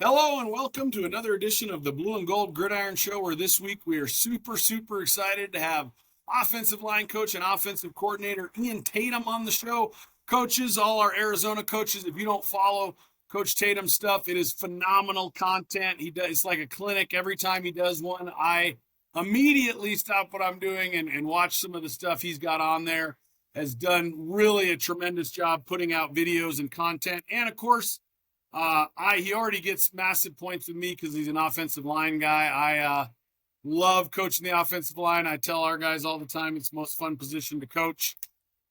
Hello and welcome to another edition of the Blue and Gold Gridiron Show, where this week we are super excited to have offensive line coach and offensive coordinator Ian Tatum on the show. Coaches, all our Arizona coaches, if you don't follow Coach Tatum's stuff, it is phenomenal content. He does, it's like a clinic. Every time he does one, I immediately stop what I'm doing and watch some of the stuff he's got on there. Has done really a tremendous job putting out videos and content. And of course, he already gets massive points with me because he's an offensive line guy. I love coaching the offensive line. I tell our guys all the time it's the most fun position to coach.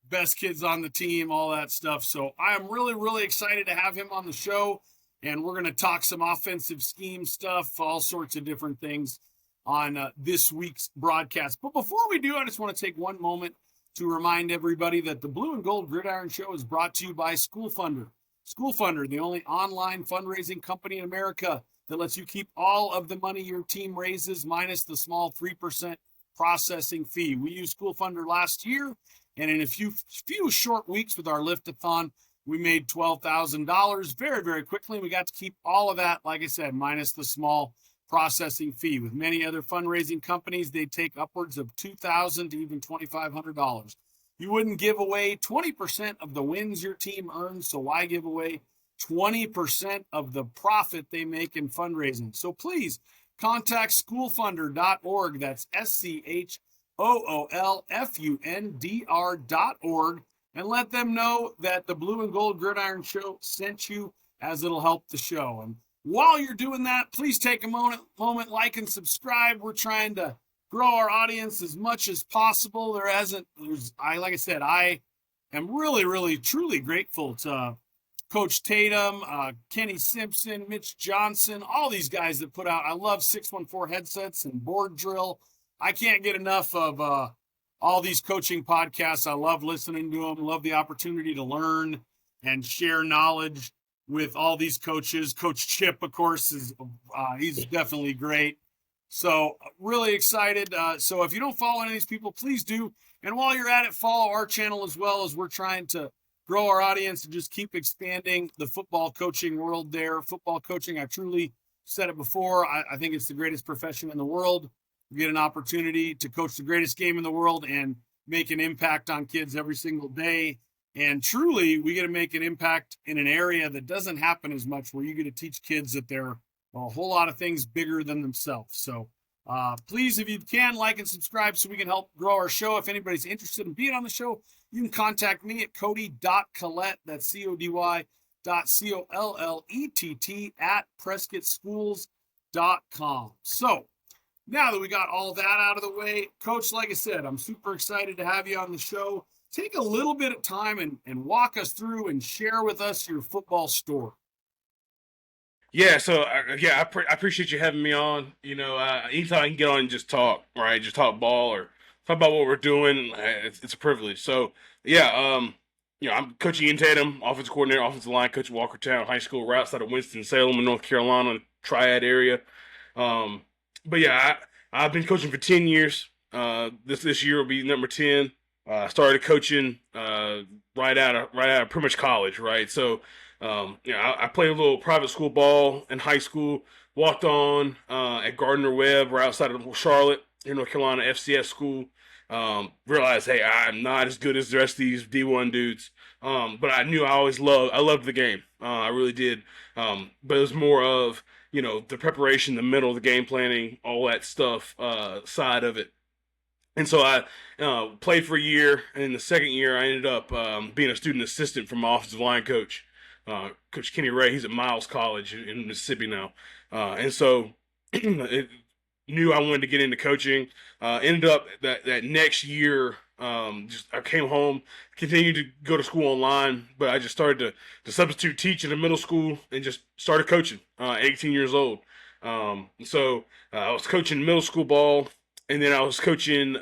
Best kids on the team, all that stuff. So I am really excited to have him on the show, and we're going to talk some offensive scheme stuff, all sorts of different things on this week's broadcast. But before we do, I just want to take one moment to remind everybody that the Blue and Gold Gridiron Show is brought to you by School Funder. School Funder, the only online fundraising company in America that lets you keep all of the money your team raises minus the small 3% processing fee. We used School Funder last year, and in a few short weeks with our Lift-a-thon, we made $12,000 very quickly. We got to keep all of that, like I said, minus the small processing fee. With many other fundraising companies, they take upwards of $2,000 to even $2,500. You wouldn't give away 20% of the wins your team earns, so why give away 20% of the profit they make in fundraising? So please contact schoolfunder.org. That's SCHOOLFUNDR.org, and let them know that the Blue and Gold Gridiron Show sent you, as it'll help the show. And while you're doing that, please take a moment, like and subscribe. We're trying to grow our audience as much as possible. Like I said, I am really truly grateful to Coach Tatum, Kenny Simpson, Mitch Johnson, all these guys that put out. I love 614 headsets and board drill. I can't get enough of all these coaching podcasts. I love listening to them. Love the opportunity to learn and share knowledge with all these coaches. Coach Chip, of course, he's definitely great. So really excited. So if you don't follow any of these people, please do. And while you're at it, follow our channel as well, as we're trying to grow our audience and just keep expanding the football coaching world there. Football coaching, I truly said it before, I think it's the greatest profession in the world. You get an opportunity to coach the greatest game in the world and make an impact on kids every single day. And truly, we get to make an impact in an area that doesn't happen as much, where you get to teach kids that they're a whole lot of things bigger than themselves. So please, if you can, like and subscribe so we can help grow our show. If anybody's interested in being on the show, you can contact me at cody.collett, that's CODY.COLLETT at PrescottSchools.com. So now that we got all that out of the way, Coach, like I said, I'm super excited to have you on the show. Take a little bit of time and walk us through and share with us your football story. Yeah, so I appreciate you having me on. Anytime I can get on and just talk, right? Just talk ball or talk about what we're doing. It's a privilege. So I'm coaching Ian Tatum, offensive coordinator, offensive line coach at Walkertown High School, right outside of Winston-Salem in North Carolina, Triad area. But yeah, I've been coaching for 10 years. This year will be number 10. I started coaching right out of pretty much college, right? So. I played a little private school ball in high school. Walked on at Gardner Webb, right outside of Charlotte, in North Carolina, FCS school. Realized, hey, I'm not as good as the rest of these D1 dudes. But I knew I loved the game. I really did. But it was more of, the preparation, the middle, the game planning, all that stuff side of it. And so I played for a year, and in the second year, I ended up being a student assistant from my offensive line coach. Coach Kenny Ray, he's at Miles College in Mississippi now. And so knew I wanted to get into coaching. Ended up that next year, I came home, continued to go to school online, but I just started to substitute teach in the middle school and just started coaching, 18 years old. So I was coaching middle school ball, and then I was coaching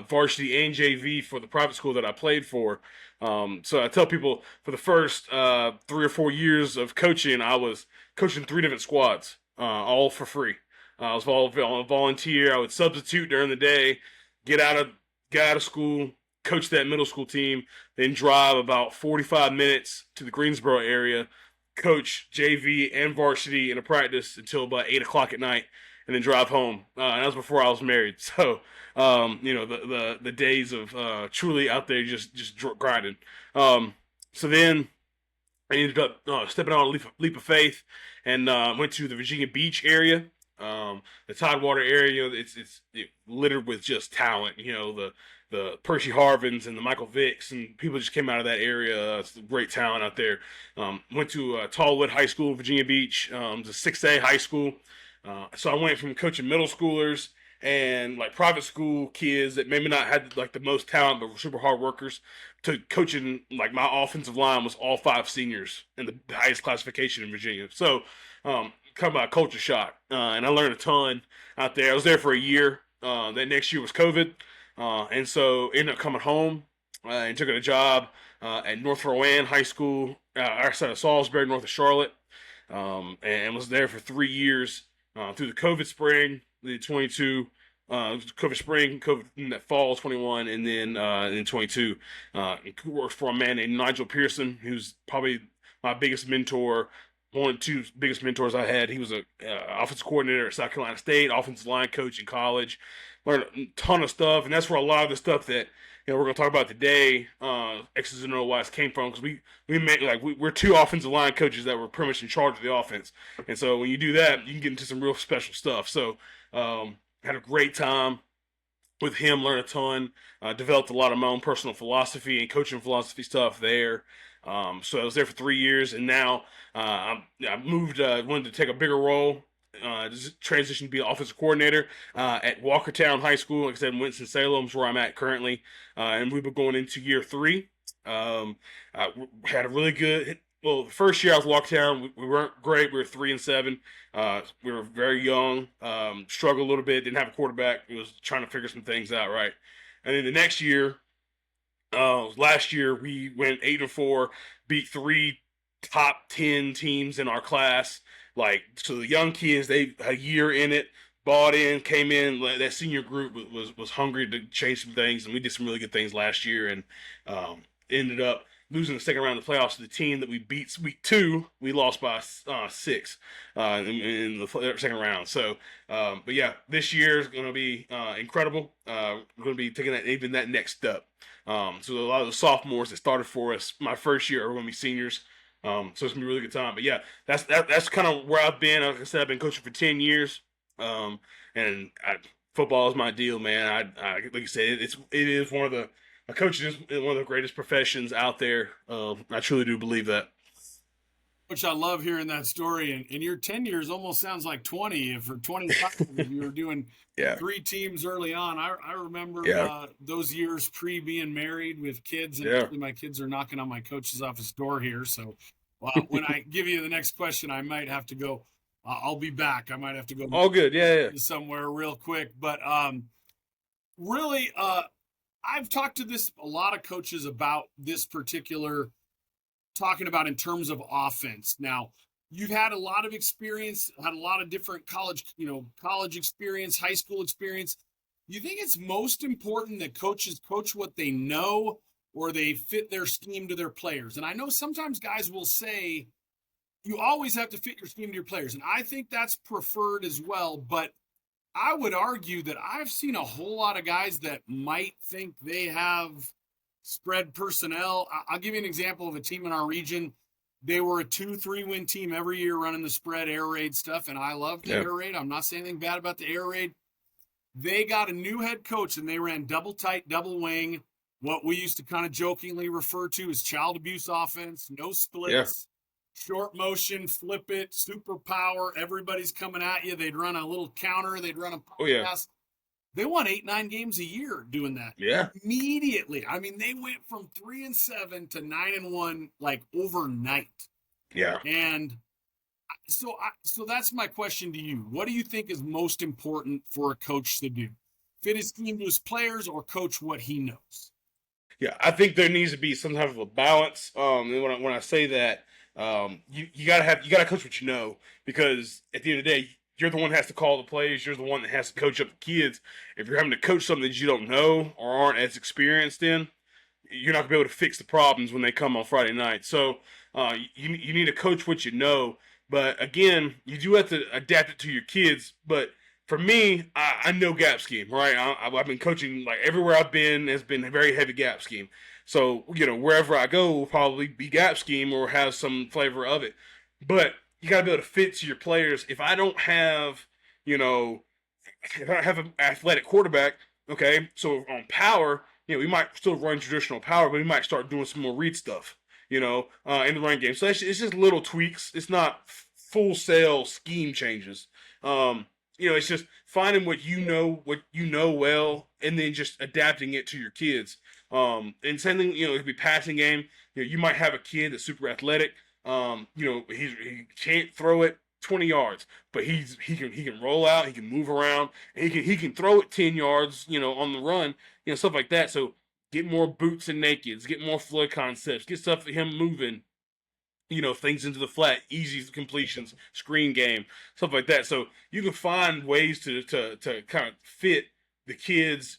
varsity and JV for the private school that I played for. So I tell people, for the first 3 or 4 years of coaching, I was coaching 3 different squads, all for free. I was a volunteer. I would substitute during the day, get out of school, coach that middle school team, then drive about 45 minutes to the Greensboro area, coach JV and varsity in a practice until about 8 o'clock at night, and then drive home. And that was before I was married. So, the days of truly out there just grinding. So then I ended up stepping on a leap of faith and went to the Virginia Beach area, the Tidewater area. It's littered with just talent. The Percy Harvins and the Michael Vicks and people just came out of that area. It's great talent out there. Went to Tallwood High School in Virginia Beach. It's a 6A high school. So I went from coaching middle schoolers and like private school kids that maybe not had like the most talent but were super hard workers to coaching like my offensive line was all 5 seniors in the highest classification in Virginia. So come by a culture shock, and I learned a ton out there. I was there for a year. That next year was COVID, and so ended up coming home and took a job at North Rowan High School outside of Salisbury, north of Charlotte, and was there for 3 years through the COVID spring, the 22. COVID spring, COVID in that fall 21, and then in 22, worked for a man named Nigel Pearson, who's probably my biggest mentor, one of the two biggest mentors I had. He was a offensive coordinator at South Carolina State, offensive line coach in college. Learned a ton of stuff, and that's where a lot of the stuff that we're going to talk about today, X's and O's came from, because we make we're two offensive line coaches that were pretty much in charge of the offense, and so when you do that, you can get into some real special stuff. So. Had a great time with him, learned a ton, developed a lot of my own personal philosophy and coaching philosophy stuff there. So I was there for 3 years, and now I moved, wanted to take a bigger role, transition to be an offensive coordinator at Walkertown High School, like I said, in Winston-Salem is where I'm at currently, and we've been going into year 3. I had a really good. Well, the first year I was locked down, we weren't great. We were 3-7. We were very young, struggled a little bit, didn't have a quarterback. We was trying to figure some things out, right? And then the next year, last year, we went 8-4, beat 3 top 10 teams in our class. So the young kids, they a year in it, bought in, came in. That senior group was hungry to change some things, and we did some really good things last year, and ended up losing the second round of the playoffs to the team that we beat week 2. We lost by 6 in the second round. So, but yeah, this year is going to be incredible. We're going to be taking that next step. So a lot of the sophomores that started for us my first year are going to be seniors. So it's going to be a really good time. But yeah, that's kind of where I've been. Like I said, I've been coaching for 10 years. And football is my deal, man. I like you said, it is one of the coaching is one of the greatest professions out there. I truly do believe that. Which I love hearing that story. And your 10 years almost sounds like 20. For 25, if you were doing 3 teams early on. I remember those years pre being married with kids. And actually my kids are knocking on my coach's office door here. So when I give you the next question, I might have to go. I'll be back. I might have to go. All good. Yeah. Somewhere real quick. But really, I've talked to a lot of coaches about this particular, talking about in terms of offense. Now, you've had a lot of experience, had a lot of different college experience, high school experience. You think it's most important that coaches coach what they know, or they fit their scheme to their players? And I know sometimes guys will say you always have to fit your scheme to your players, and I think that's preferred as well, but I would argue that I've seen a whole lot of guys that might think they have spread personnel. I'll give you an example of a team in our region. They were a 2-3 win team every year running the spread air raid stuff, and I love the air raid. I'm not saying anything bad about the air raid. They got a new head coach, and they ran double tight, double wing, what we used to kind of jokingly refer to as child abuse offense, no splits. Short motion, flip it, super power. Everybody's coming at you. They'd run a little counter. They'd run a pass. They won 8-9 games a year doing that. Yeah. Immediately. I mean, they went from 3-7 to 9-1 like overnight. Yeah. And so that's my question to you. What do you think is most important for a coach to do? Fit his team to his players, or coach what he knows? Yeah, I think there needs to be some type of a balance. And when I say that, you gotta coach what you know, because at the end of the day, you're the one that has to call the plays. You're the one that has to coach up the kids. If you're having to coach something that you don't know or aren't as experienced in, you're not gonna be able to fix the problems when they come on Friday night. So You need to coach what you know, but again, you do have to adapt it to your kids. But for me, I know gap scheme, right? I've been coaching like everywhere I've been has been a very heavy gap scheme. So wherever I go will probably be gap scheme or have some flavor of it. But you got to be able to fit to your players. If I don't have, you know, if I don't have an athletic quarterback, okay, so on power, we might still run traditional power, but we might start doing some more read stuff, in the run game. So it's just little tweaks. It's not full sale scheme changes. It's just finding what you know well, and then just adapting it to your kids. And same thing, it could be passing game. You might have a kid that's super athletic. He can't throw it 20 yards, but he can roll out, he can move around, and he can throw it 10 yards, on the run, stuff like that. So get more boots and nakeds, get more flood concepts, get stuff for him moving, things into the flat, easy completions, screen game, stuff like that. So you can find ways to kind of fit the kids,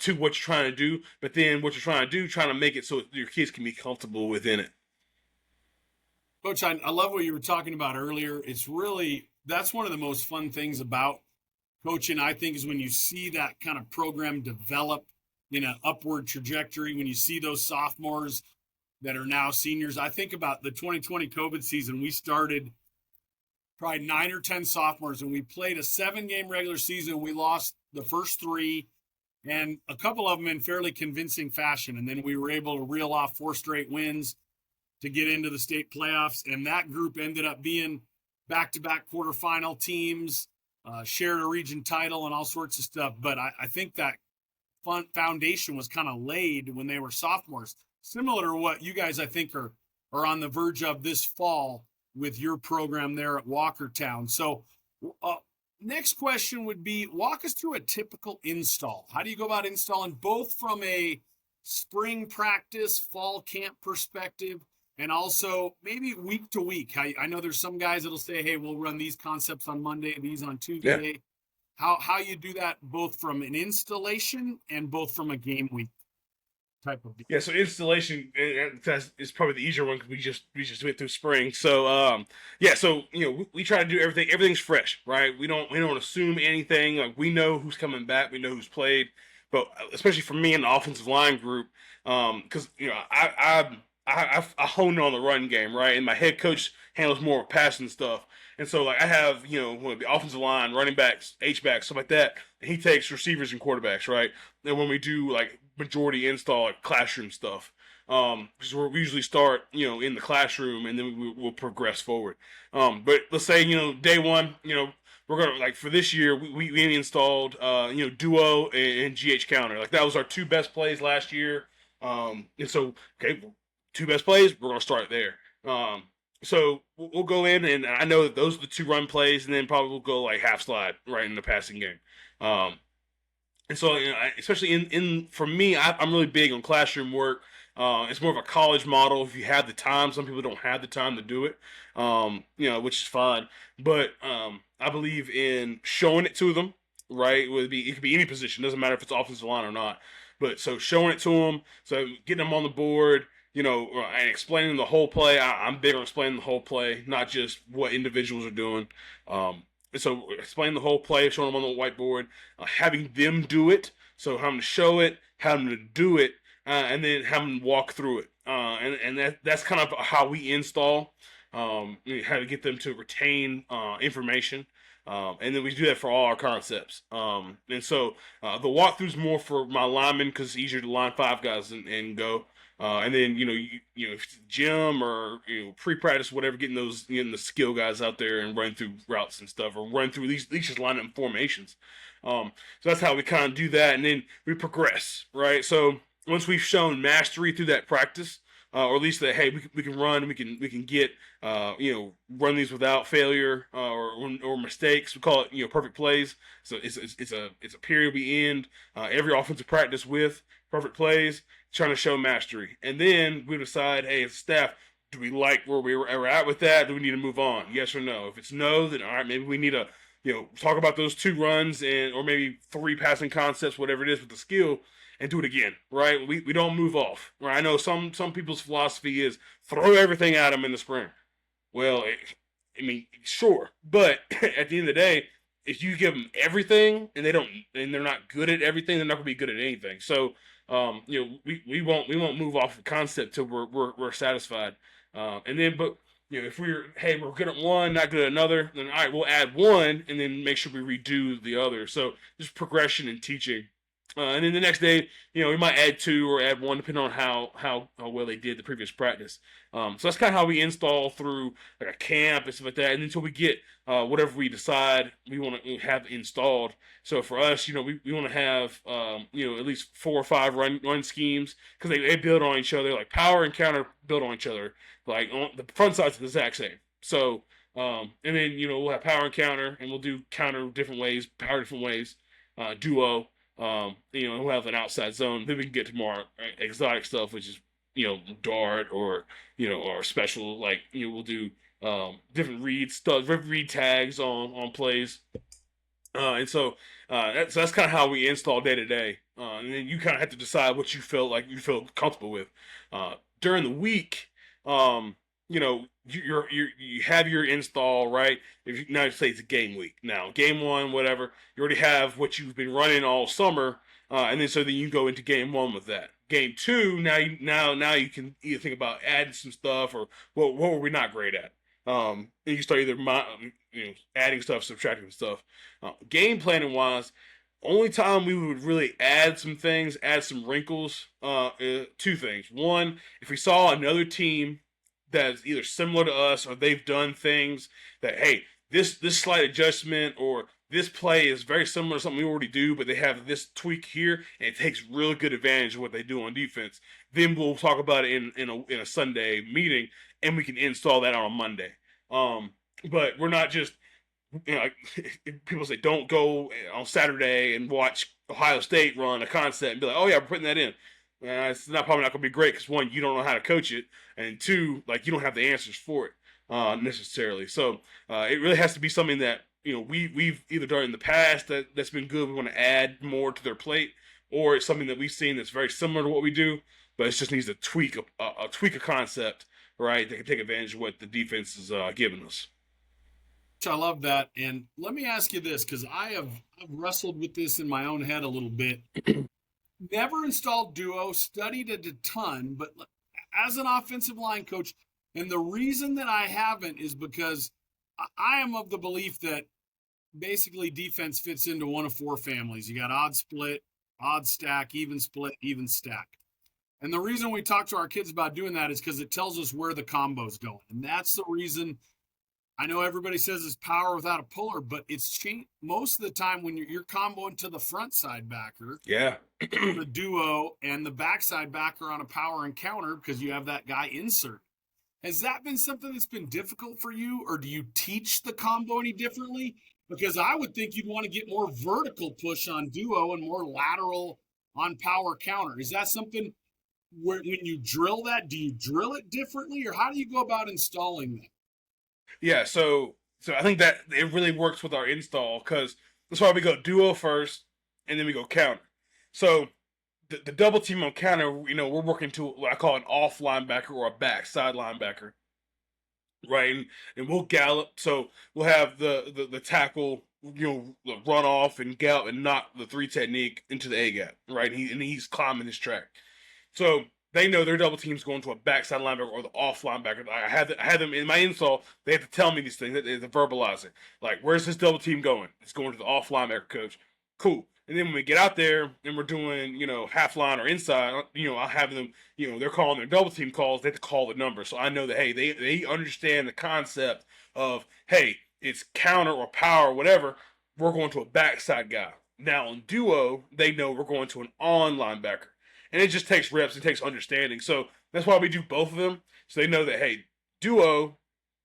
to what you're trying to do, but then what you're trying to do, trying to make it so your kids can be comfortable within it. Coach, I love what you were talking about earlier. That's one of the most fun things about coaching, I think, is when you see that kind of program develop in an upward trajectory, when you see those sophomores that are now seniors. I think about the 2020 COVID season. We started probably 9 or 10 sophomores, and we played a 7-game regular season. We lost the first 3, and a couple of them in fairly convincing fashion. And then we were able to reel off 4 straight wins to get into the state playoffs. And that group ended up being back-to-back quarterfinal teams, shared a region title and all sorts of stuff. But I think that foundation was kind of laid when they were sophomores, similar to what you guys, I think, are on the verge of this fall with your program there at Walkertown. So next question would be, walk us through a typical install. How do you go about installing, both from a spring practice, fall camp perspective, and also maybe week to week? I know there's some guys that'll say, hey, we'll run these concepts on Monday, these on Tuesday. Yeah. How you do that, both from an installation and both from a game week type of deal? Yeah, so installation is probably the easier one because we just went through spring. So we try to do everything. Everything's fresh, right? We don't assume anything. Like, we know who's coming back, we know who's played, but especially for me in the offensive line group, because I hone in on the run game, right? And my head coach handles more passing stuff. And so, like, I have, the offensive line, running backs, H-backs, stuff like that. And he takes receivers and quarterbacks, right? And when we do, like, majority install, like, classroom stuff, because we usually start, in the classroom, and then we'll progress forward. But let's say, day one, we're going to, like, for this year, we installed, duo and GH counter. Like, that was our 2 best plays last year. And so, okay, 2 best plays, we're going to start there. So we'll go in, and I know that those are the 2 run plays, and then probably we'll go like half slide right in the passing game. And so, especially in for me, I'm really big on classroom work. It's more of a college model if you have the time. Some people don't have the time to do it, which is fine. But I believe in showing it to them, right? It could be any position, doesn't matter if it's offensive line or not. But so showing it to them, so getting them on the board, and explaining the whole play. I'm big on explaining the whole play, not just what individuals are doing. And so explaining the whole play, showing them on the whiteboard, having them do it. So having to show it, having to do it, and then having to walk through it. And that's kind of how we install, how to get them to retain information. And then we do that for all our concepts. And so the walkthrough's more for my linemen because it's easier to line 5 guys and go. And then if it's gym or pre-practice, whatever, getting the skill guys out there and run through routes and stuff, or run through at least just line up formations. So that's how we kind of do that, and then we progress, right? So once we've shown mastery through that practice, or at least that hey, we can run, we can get run these without failure or mistakes. We call it perfect plays. So it's a period we end every offensive practice with perfect plays, trying to show mastery. And then we decide, hey, as a staff, do we like where we're at with that? Do we need to move on? Yes or no? If it's no, then all right, maybe we need to, talk about those 2 runs or maybe 3 passing concepts, whatever it is with the skill, and do it again, right? We don't move off, right? I know some people's philosophy is throw everything at them in the spring. Well, I mean, sure, but at the end of the day, if you give them everything and they're not good at everything, they're not going to be good at anything. So, we won't move off the concept till we're satisfied. And then, but if we're good at one, not good at another, then all right, we'll add one and then make sure we redo the other. So just progression in teaching. And then the next day, we might add two or add one, depending on how well they did the previous practice. So that's kind of how we install through like a camp and stuff like that, and until we get whatever we decide we want to have installed. So for us, we want to have at least 4 or 5 run schemes, because they build on each other. Like power and counter build on each other. Like on the front side's the exact same. So and then we'll have power and counter, and we'll do counter different ways, power different ways, duo. We'll have an outside zone. Then we can get to more exotic stuff, which is dart or special. Like we'll do different read tags on plays. And so that's kind of how we install day to day. And then you kind of have to decide what you feel comfortable with. During the week, you have your install, right. If you now say it's a game week, now game one, whatever, you already have what you've been running all summer, and then you go into game one with that. Game two, now you can either think about adding some stuff, or what were we not great at. And you start either adding stuff, subtracting stuff. Game planning wise, only time we would really add some things, add some wrinkles, two things. One, if we saw another team that's either similar to us, or they've done things that, hey, this slight adjustment or this play is very similar to something we already do, but they have this tweak here, and it takes real good advantage of what they do on defense. Then we'll talk about it in a Sunday meeting, and we can install that on a Monday. But we're not just, people say don't go on Saturday and watch Ohio State run a concept and be like, oh yeah, we're putting that in. It's probably not going to be great, because one, you don't know how to coach it, and two, you don't have the answers for it necessarily. So it really has to be something that we've either done in the past that's been good. We want to add more to their plate, or it's something that we've seen that's very similar to what we do, but it just needs to tweak a concept, right, that can take advantage of what the defense is giving us. I love that. And let me ask you this, because I've wrestled with this in my own head a little bit. Never installed duo, studied it a ton, but as an offensive line coach, and the reason that I haven't is because I am of the belief that basically defense fits into one of 4 families. You got odd split, odd stack, even split, even stack. And the reason we talk to our kids about doing that is because it tells us where the combo's going. And that's the reason. I know everybody says it's power without a puller, but it's changed most of the time when you're comboing to the front side backer. Yeah. The duo and the backside backer on a power and counter, because you have that guy insert. Has that been something that's been difficult for you, or do you teach the combo any differently? Because I would think you'd want to get more vertical push on duo and more lateral on power counter. Is that something where when you drill that, do you drill it differently, or how do you go about installing that? Yeah, so I think that it really works with our install, because that's why we go duo first, and then we go counter. So the double team on counter, we're working to what I call an off linebacker or a backside linebacker, right? And we'll gallop, so we'll have the tackle, run off and gallop and knock the 3 technique into the A gap, right? And he's climbing his track. So they know their double team's going to a backside linebacker or the off linebacker. I had them in my install. They have to tell me these things. They have to verbalize it. Like, where's this double team going? It's going to the off linebacker coach. Cool. And then when we get out there and we're doing, half line or inside, I'll have them, they're calling their double team calls. They have to call the number. So I know that, hey, they understand the concept of, hey, it's counter or power or whatever. We're going to a backside guy. Now on duo, they know we're going to an on linebacker. And it just takes reps. It takes understanding. So that's why we do both of them. So they know that, hey, duo,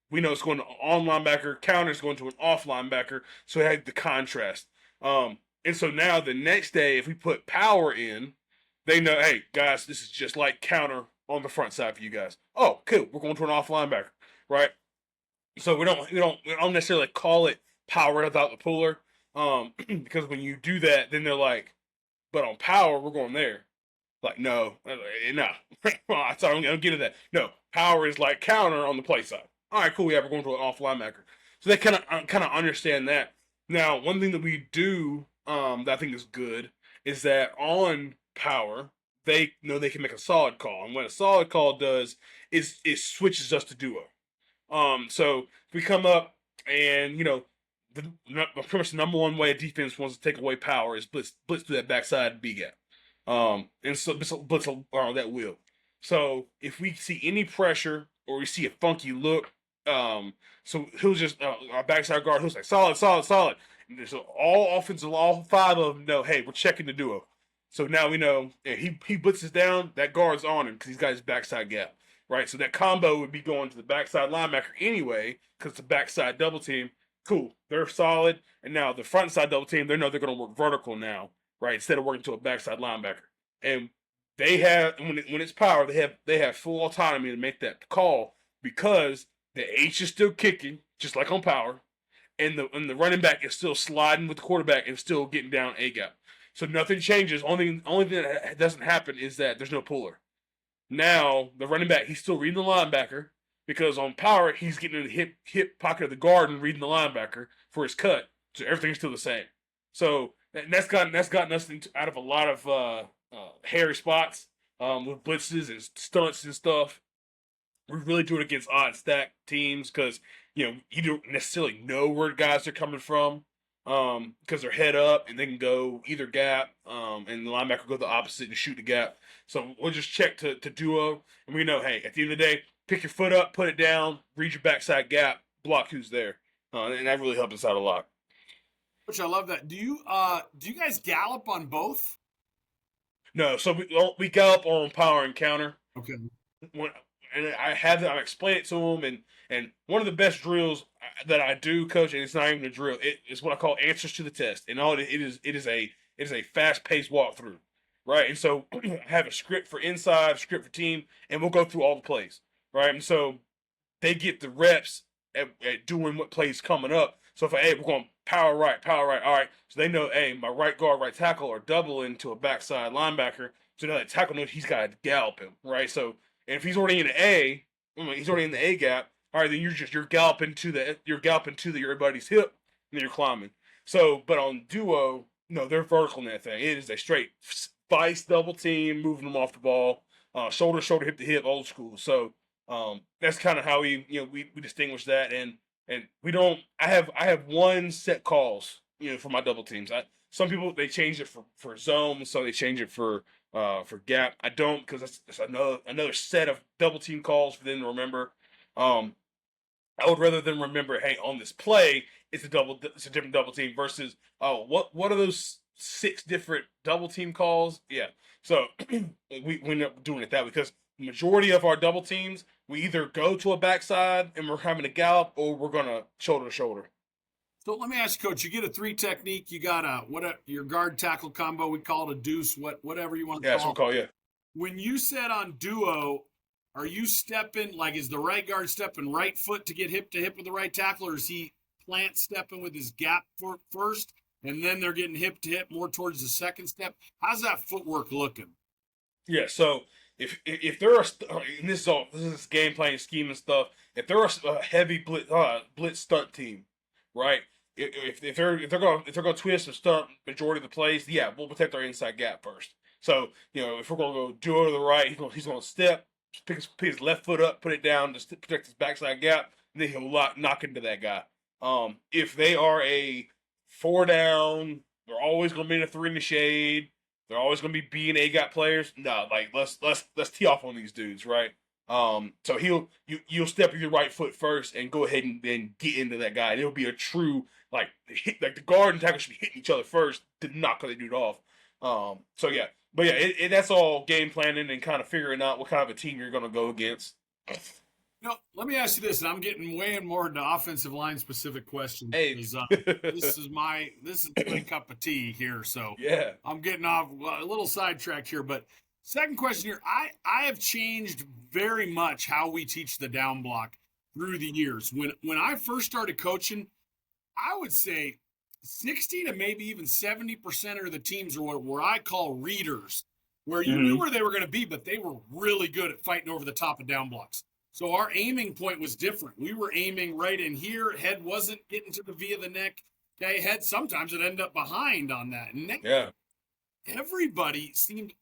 we know it's going to on linebacker. Counter is going to an off linebacker. So it had the contrast. And so now the next day, if we put power in, they know, hey, guys, this is just like counter on the front side for you guys. Oh, cool. We're going to an off linebacker, right? So we don't necessarily call it power without the puller. Because when you do that, then they're like, but on power, we're going there. Like, no, no. Sorry, I'm gonna get to that. No, power is like counter on the play side. All right, cool. Yeah, we're going to an off linebacker. So they kind of understand that. Now, one thing that we do that I think is good is that on power they know they can make a solid call, and what a solid call does is it switches us to duo. So if we come up and pretty much the number one way a defense wants to take away power is blitz through that backside B gap. And so blitz that will. So if we see any pressure or we see a funky look, so he'll just our backside guard, he'll say solid, solid, solid. And so all five of them know, hey, we're checking the duo. So now we know he blitzes down, that guard's on him because he's got his backside gap, right? So that combo would be going to the backside linebacker anyway because it's a backside double team. Cool, they're solid, and now the front side double team, they know they're going to work vertical now, right? Instead of working to a backside linebacker, and they have when it's power, they have full autonomy to make that call because the H is still kicking, just like on power, and the running back is still sliding with the quarterback and still getting down A gap. So nothing changes. Only thing that doesn't happen is that there's no puller. Now the running back, he's still reading the linebacker because on power he's getting in the hip pocket of the guard and reading the linebacker for his cut. So everything's still the same. So that's gotten us out of a lot of hairy spots with blitzes and stunts and stuff. We really do it against odd stack teams because you don't necessarily know where guys are coming from because they're head up and they can go either gap and the linebacker go the opposite and shoot the gap. So we'll just check to duo and we know, hey, at the end of the day, pick your foot up, put it down, read your backside gap, block who's there, and that really helped us out a lot. Which I love that. Do you guys gallop on both? No, so we gallop on power and counter. Okay. And I explain it to them, and one of the best drills that I do, coach, and it's not even a drill. It is what I call answers to the test, and all it is a fast paced walkthrough, right? And so I have a script for inside, a script for team, and we'll go through all the plays, right? And so they get the reps at doing what plays coming up. So if hey, we're going power right, all right. So they know, hey, my right guard, right tackle are doubling to a backside linebacker. So now that tackle knows he's got to gallop him, right? So and if he's already in he's already in the A gap. All right, then you're galloping to your buddy's hip, and then you're climbing. So, but on duo, no, they're vertical in that thing. It is a straight vice double team, moving them off the ball, shoulder, hip to hip, old school. So that's kind of how we distinguish that, and we don't. I have one set calls, for my double teams. Some people they change it for zone, so they change it for gap. I don't because that's another set of double team calls for them to remember. I would rather them remember, hey, on this play, it's a different double team versus what are those 6 different double team calls? Yeah, so we end up doing it that way because the majority of our double teams we either go to a backside and we're having a gallop or we're gonna shoulder to shoulder. So let me ask you, Coach. You get a 3 technique. You got your guard tackle combo. We call it a deuce. Whatever you want to call it. Yeah, that's what we call it. Yeah. When you said on duo, are you stepping like is the right guard stepping right foot to get hip to hip with the right tackle, or is he plant stepping with his gap foot first, and then they're getting hip to hip more towards the second step? How's that footwork looking? Yeah. So if they're and this is game playing scheme and stuff. If they're a heavy blitz stunt team, right? If they're going to twist and stunt majority of the plays, yeah, we'll protect our inside gap first. So if we're going to go duo to the right, he's going to step, pick his left foot up, put it down to protect his backside gap, and then he'll knock into that guy. If they are a 4 down, they're always going to be in a 3 in the shade. They're always going to be B and A gap players. No, like let's tee off on these dudes, right? So you'll step with your right foot first and go ahead and then get into that guy. And it'll be a true like the guard and tackle should be hitting each other first to knock the dude off. So yeah, but yeah, that's all game planning and kind of figuring out what kind of a team you're going to go against. Let me ask you this, and I'm getting way more into offensive line specific questions. Hey, this is my cup of tea here. So yeah, I'm getting off a little sidetracked here, but. Second question here. I have changed very much how we teach the down block through the years. When I first started coaching, I would say 60 to maybe even 70% of the teams are what I call readers. where you knew where they were going to be, but they were really good at fighting over the top of down blocks. So our aiming point was different. We were aiming right in here. Head wasn't getting to the V of the neck. Okay, head sometimes it ended up behind on that. And everybody seemed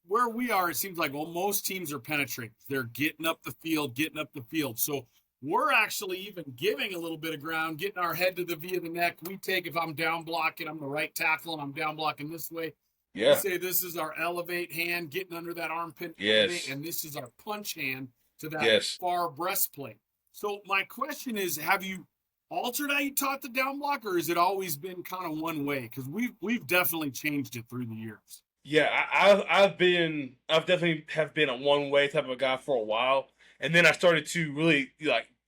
where we are. It seems like most teams are penetrating. They're getting up the field. So we're actually even giving a little bit of ground, getting our head to the V of the neck. We take, if I'm down blocking, I'm the right tackle, and I'm down blocking this way. Yeah. We say this is our elevate hand, getting under that armpit. Yes. And this is our punch hand to that far breastplate. So my question is, have you altered how you taught the down block, or has it always been kind of one way? Because we've definitely changed it through the years. Yeah, I've definitely have been a one way type of a guy for a while. And then I started to really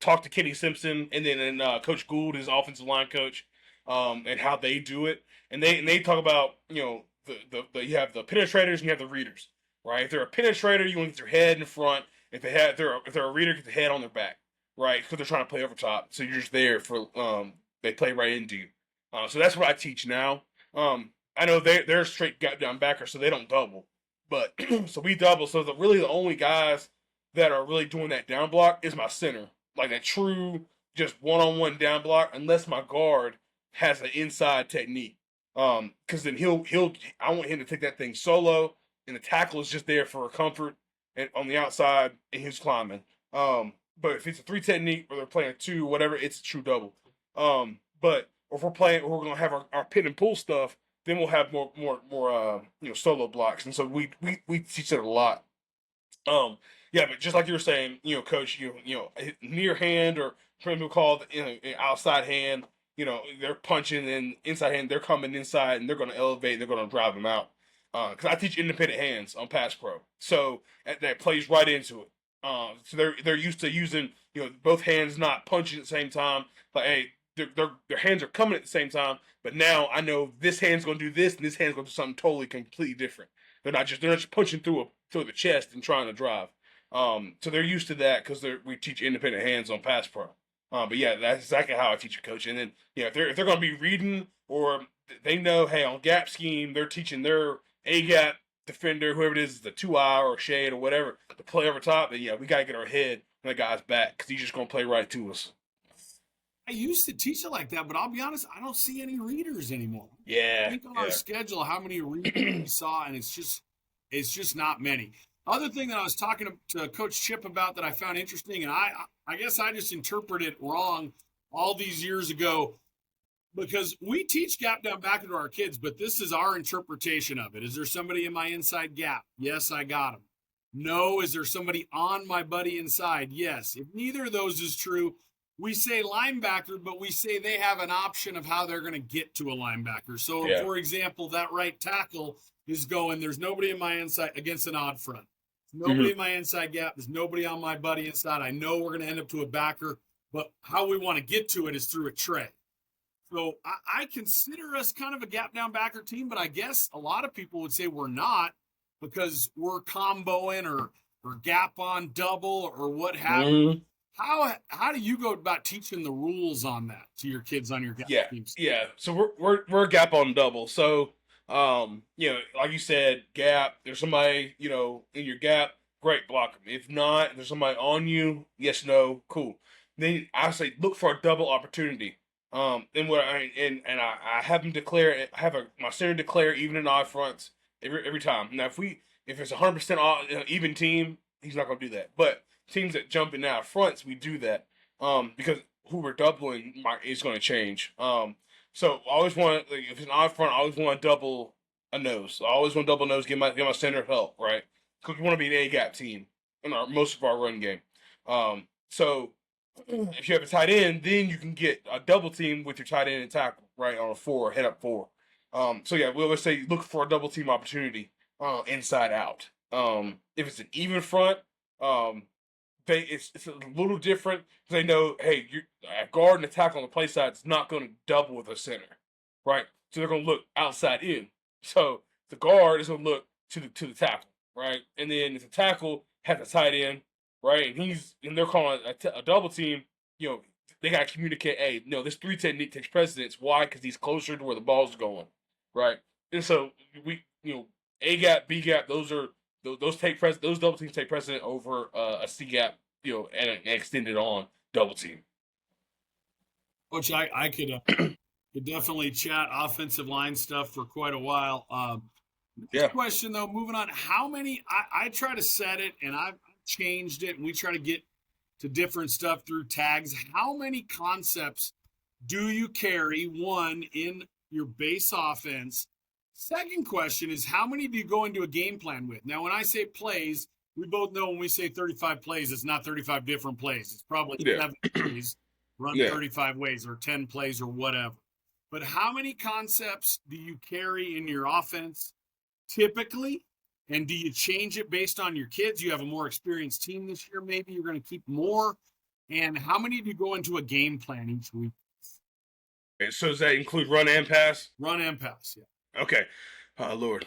talk to Kenny Simpson and then Coach Gould, his offensive line coach, and how they do it. And they talk about the you have the penetrators and you have the readers, right? If they're a penetrator, you want to get their head in front. If they're a reader, get the head on their back, right? Because they're trying to play over top. So you're just there for they play right into you. So that's what I teach now. I know they're straight down backer, so they don't double, but so we double. So really the only guys that are really doing that down block is my center, like that true just one-on-one down block, unless my guard has an inside technique. Because then I want him to take that thing solo, and the tackle is just there for comfort and on the outside, and he's climbing. But if it's a 3 technique or they're playing a 2, whatever, it's a true double. But if we're gonna have our pin and pull stuff, then we'll have more solo blocks, and so we teach it a lot. Yeah, but just like you were saying, coach, near hand or some people call it outside hand. They're punching and inside hand. They're coming inside and they're going to elevate. They're going to drive them out. Because I teach independent hands on pass pro, so that plays right into it. So they're used to using both hands, not punching at the same time. Like, hey, their hands are coming at the same time, but now I know this hand's going to do this and this hand's going to do something totally completely different. They're not just punching through the chest and trying to drive. So they're used to that because we teach independent hands on pass pro. But yeah, that's exactly how I teach a coach. And then if they're going to be reading or they know, hey, on gap scheme they're teaching their A gap defender, whoever it is, the 2-eye or shade or whatever, to play over top. Then we gotta get our head on the guy's back because he's just going to play right to us. I used to teach it like that, but I'll be honest, I don't see any readers anymore. Yeah. I think on our schedule how many readers we saw, and it's just not many. Other thing that I was talking to Coach Chip about that I found interesting, and I guess I just interpreted it wrong all these years ago, because we teach gap down back to our kids, but this is our interpretation of it. Is there somebody in my inside gap? Yes, I got him. No. Is there somebody on my buddy inside? Yes. If neither of those is true, we say linebacker, but we say they have an option of how they're going to get to a linebacker. So, for example, that right tackle is going, there's nobody in my inside against an odd front. Nobody in my inside gap. There's nobody on my buddy inside. I know we're going to end up to a backer, but how we want to get to it is through a tray. So I consider us kind of a gap down backer team, but I guess a lot of people would say we're not because we're comboing or gap on double or what have you. How do you go about teaching the rules on that to your kids on your gap teams? Yeah. So we're gap on double. So like you said, gap. There's somebody in your gap. Great, block them. If not, there's somebody on you. Yes, no, cool. Then I say look for a double opportunity. And what I have them declare. I have my center declare even and odd fronts every time. Now if it's 100% even team, he's not gonna do that. But teams that jump in out fronts, we do that because who we're doubling is going to change. So I always want if it's an odd front, I always want to double a nose. I always want to double nose, get my center help, right? Because we want to be an A gap team in most of our run game. So if you have a tight end, then you can get a double team with your tight end and tackle, right, on a 4, head up 4. So yeah, we always say look for a double team opportunity inside out. If it's an even front, it's a little different because they know, hey, a guard and a tackle on the play side is not going to double with a center, right? So they're going to look outside in. So the guard is going to look to the tackle, right? And then if the tackle has a tight end, right, and they're calling a double team, they got to communicate, hey, no, this 3 technique takes precedence. Why? Because he's closer to where the ball's going, right? And so we A gap, B gap. Those those double teams take precedent over a C gap, and an extended on double team. Which I could definitely chat offensive line stuff for quite a while. Next Yeah. question though, moving on. How many? I try to set it, and I've changed it, and we try to get to different stuff through tags. How many concepts do you carry? One in your base offense. Second question is how many do you go into a game plan with? Now, when I say plays, we both know when we say 35 plays, it's not 35 different plays. It's probably Yeah. 7 plays run Yeah. 35 ways or 10 plays or whatever. But how many concepts do you carry in your offense typically? And do you change it based on your kids? You have a more experienced team this year, maybe you're going to keep more. And how many do you go into a game plan each week? Okay, so does that include run and pass? Run and pass, yeah. Okay. Lord.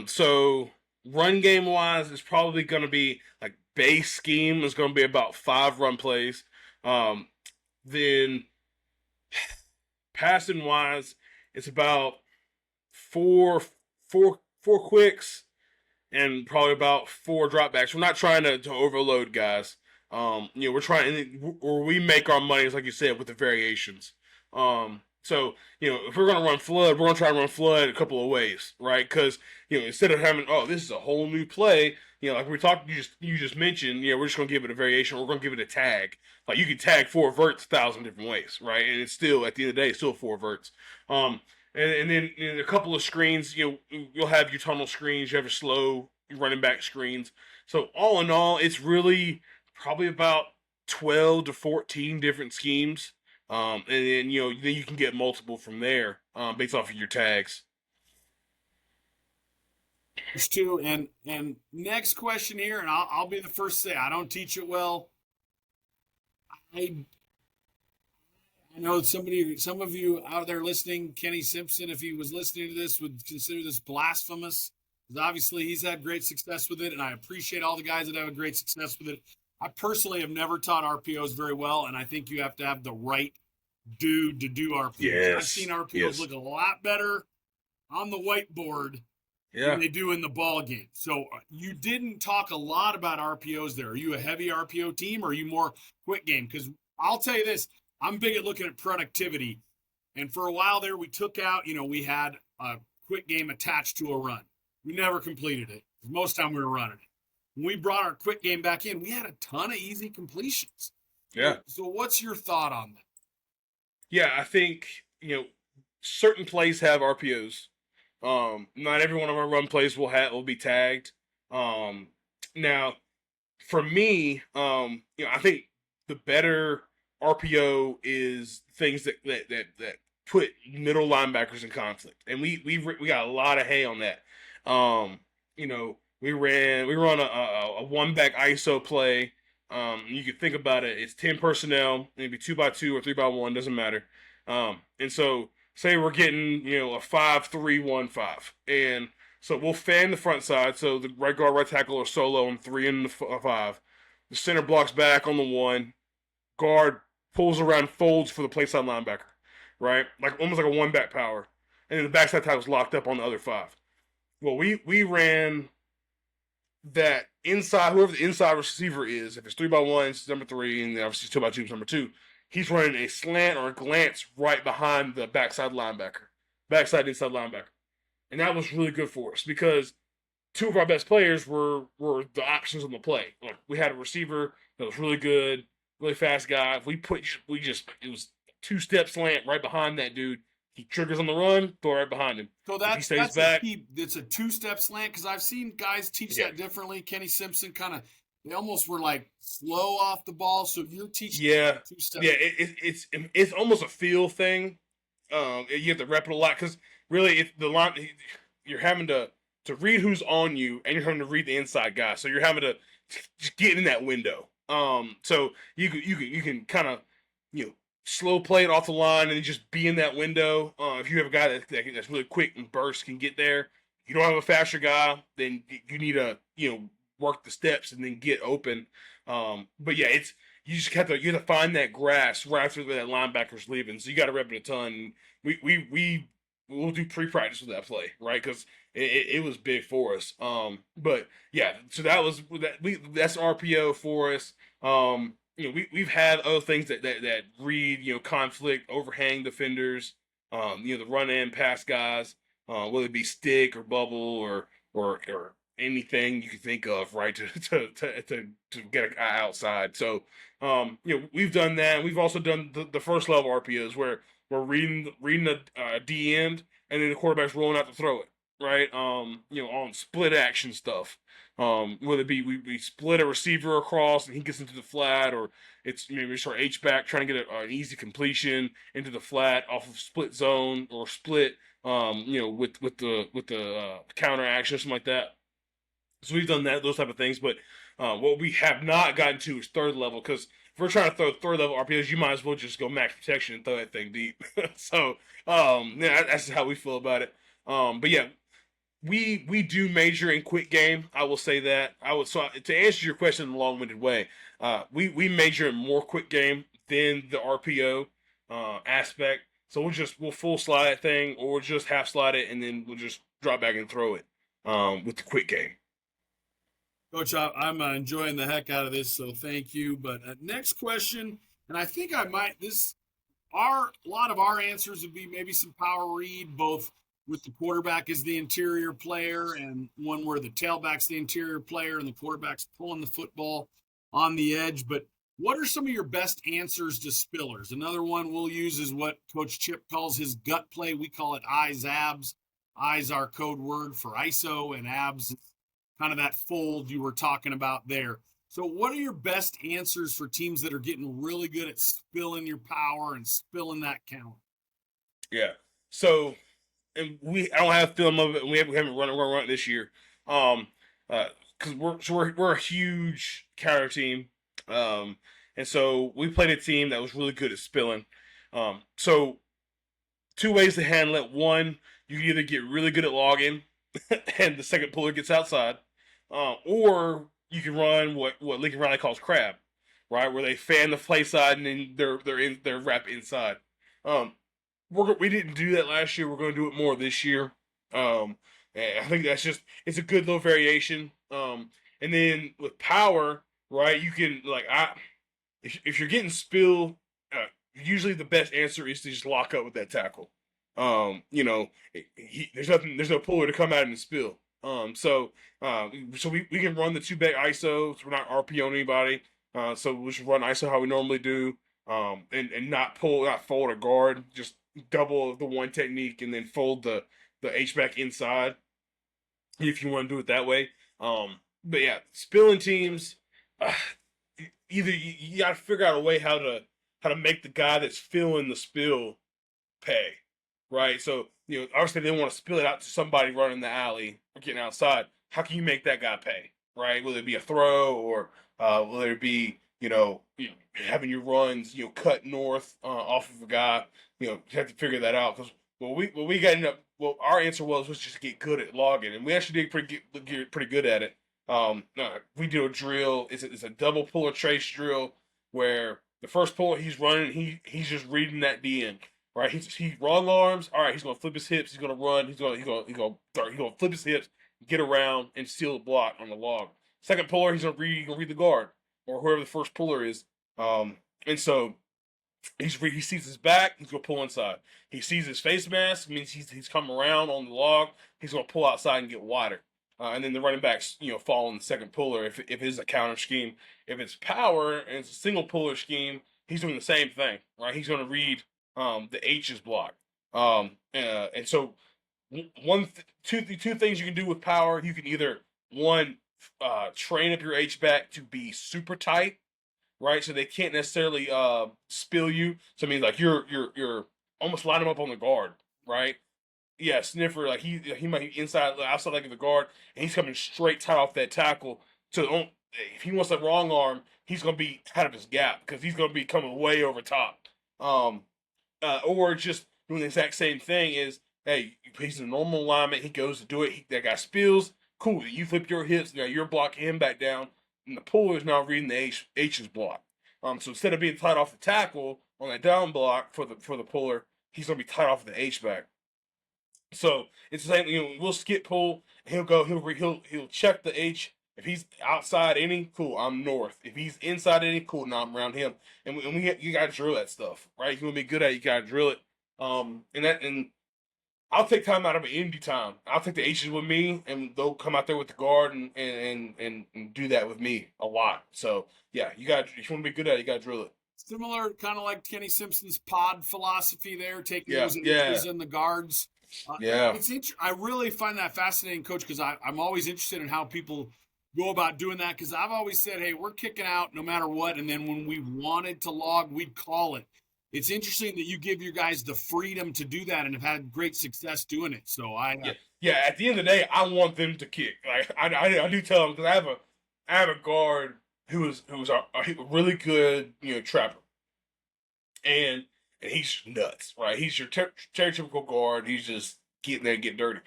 So run game wise is probably going to be like base scheme is going to be about 5 run plays. Then passing wise, it's about four quicks and probably about 4 dropbacks. We're not trying to overload guys. We're trying, or we make our money, like you said, with the variations. So, if we're going to run flood, we're going to try to run flood a couple of ways, right? Because, instead of having, this is a whole new play, like we talked, you just mentioned, we're just going to give it a variation. We're going to give it a tag. Like you can tag 4 verts 1,000 different ways, right? And it's still, at the end of the day, it's still 4 verts. And then in a couple of screens, you'll have your tunnel screens, you have your slow running back screens. So all in all, it's really probably about 12 to 14 different schemes. And then then you can get multiple from there, based off of your tags. There's 2. And next question here, and I'll be the first to say I don't teach it well. I know some of you out there listening, Kenny Simpson, if he was listening to this, would consider this blasphemous. Because obviously he's had great success with it, and I appreciate all the guys that have a great success with it. I personally have never taught RPOs very well, and I think you have to have the right dude to do RPOs. Yes. I've seen RPOs look a lot better on the whiteboard than they do in the ball game. So you didn't talk a lot about RPOs there. Are you a heavy RPO team, or are you more quick game? Because I'll tell you this, I'm big at looking at productivity. And for a while there, we took out, we had a quick game attached to a run. We never completed it. Most of the time we were running it. When we brought our quick game back in, we had a ton of easy completions. Yeah. So what's your thought on that? Yeah, I think, certain plays have RPOs. Not every one of our run plays will be tagged. Now, for me, I think the better RPO is things that put middle linebackers in conflict, and we got a lot of hay on that. We run a one back ISO play. You can think about it. It's 10 personnel, maybe 2x2 or 3x1, doesn't matter. And so say we're getting, a 5-3-1-5. And so we'll fan the front side. So the right guard, right tackle are solo on 3 and the 5. The center blocks back on the 1. Guard pulls around, folds for the play side linebacker, right? Like almost like a one back power. And then the backside tackle's locked up on the other 5. Well, we ran that inside, whoever the inside receiver is, if it's 3x1, it's number 3, and then obviously 2x2 is number 2. He's running a slant or a glance right behind the backside inside linebacker. And that was really good for us because 2 of our best players were the options on the play. Like we had a receiver that was really good, really fast guy. If it was 2-step slant right behind that dude. He triggers on the run, throw right behind him. So that's back. It's a 2-step slant because I've seen guys teach that differently. Kenny Simpson they almost were like slow off the ball. So you're teaching 2-step. Yeah, it's almost a feel thing. You have to rep it a lot because really, if the line, you're having to read who's on you, and you're having to read the inside guy. So you're having to just get in that window. So you can kind of slow play it off the line and just be in that window. If you have a guy that's really quick and burst can get there, you don't have a faster guy, then you need to work the steps and then get open. But yeah, you have to find that grass right after that linebacker's leaving. So you got to rep it a ton. We we'll do pre-practice with that play, right? Because it was big for us. But yeah, so that's RPO for us. We've had other things that read, conflict, overhang defenders, the run in pass guys, whether it be stick or bubble or anything you can think of, right, to get a guy outside. So we've done that. We've also done the first level RPOs where we're reading the D end, and then the quarterback's rolling out to throw it, right? On split action stuff. Whether it be we split a receiver across and he gets into the flat, or it's maybe our H back trying to get an easy completion into the flat off of split zone or split, with the counter action or something like that. So we've done those type of things, but what we have not gotten to is third level, because if we're trying to throw third level RPOs, you might as well just go max protection and throw that thing deep. So yeah, that's how we feel about it. But yeah, we do major in quick game. I will say that. So to answer your question in a long-winded way, we major in more quick game than the RPO aspect. So we'll full slide that thing, or just half slide it, and then we'll just drop back and throw it with the quick game. Coach, I'm enjoying the heck out of this, so thank you. But next question, and I think I might a lot of our answers would be maybe some power read, both with the quarterback as the interior player and one where the tailback's the interior player and the quarterback's pulling the football on the edge. But what are some of your best answers to spillers? Another one we'll use is what Coach Chip calls his gut play. We call it eyes abs. Eyes our code word for ISO, and abs kind of that fold you were talking about there. So what are your best answers for teams that are getting really good at spilling your power and spilling that count? Yeah. So, and I don't have film of it, and we haven't run it this year. Because we're a huge counter team. And so we played a team that was really good at spilling. So two ways to handle it. One, you can either get really good at logging and the second puller gets outside, or you can run what Lincoln Riley calls crab, right, where they fan the play side and then they're wrapped inside. We didn't do that last year. We're going to do it more this year. And I think it's a good little variation. And then with power, right, you can if you're getting spilled, usually the best answer is to just lock up with that tackle. There's no puller to come out and spill. So we can run the two back ISO. So we're not RPO anybody. So we should run ISO how we normally do. And not fold a guard, just double the one technique and then fold the H back inside if you want to do it that way. But yeah, spilling teams, either you got to figure out a way how to make the guy that's filling the spill pay, right? So obviously they want to spill it out to somebody running the alley or getting outside. How can you make that guy pay, right? Whether it be a throw or whether it be having your runs cut north off of a guy, you have to figure that out. Because our answer was just get good at logging, and we actually did pretty good at it. We do a drill. It's a double puller trace drill where the first puller he's running, he's just reading that D end, right? He wrong arms. All right, he's gonna flip his hips. He's gonna run. He's gonna flip his hips, get around, and steal the block on the log. Second puller, he's gonna read the guard or whoever the first puller is. And so he sees his back, he's gonna pull inside. He sees his face mask, means he's coming around on the log. He's gonna pull outside and get wider. And then the running backs, fall in the second puller if it is a counter scheme. If it's power and it's a single puller scheme, he's doing the same thing, right? He's going to read the H's block. And so two things you can do with power. You can either train up your H back to be super tight, right? So they can't necessarily spill you. So I mean, like you're almost line him up on the guard, right? Yeah, sniffer, like he might be inside, outside leg of the guard, and he's coming straight tight off that tackle. So if he wants that wrong arm, he's gonna be out of his gap because he's gonna be coming way over top. Or just doing the exact same thing is, hey, he's in a normal alignment, he goes to do it, that guy spills, cool. You flip your hips, now you're blocking him back down, and the puller is now reading the H's block. So instead of being tight off the tackle on that down block for the puller, he's gonna be tight off the H back. So it's the same. We'll skip pull. He'll go. He'll check the H. If he's outside any, cool, I'm north. If he's inside any, cool, now I'm around him. You gotta drill that stuff, right? If you wanna be good at it, you gotta drill it. And I'll take time out of it any time. I'll take the H's with me, and they'll come out there with the guard and do that with me a lot. So yeah, you got if you want to be good at it, you got to drill it. Similar, kind of like Kenny Simpson's pod philosophy there, taking Yeah, those yeah, H's and the guards. yeah. I really find that fascinating, Coach, because I'm always interested in how people go about doing that. Because I've always said, hey, we're kicking out no matter what, and then when we wanted to log, we'd call it. It's interesting that you give your guys the freedom to do that and have had great success doing it. So Yeah. At the end of the day, I want them to kick. Like I do tell them because I have a guard who's a really good trapper, and he's nuts, right? He's your stereotypical guard. He's just getting there and getting dirty.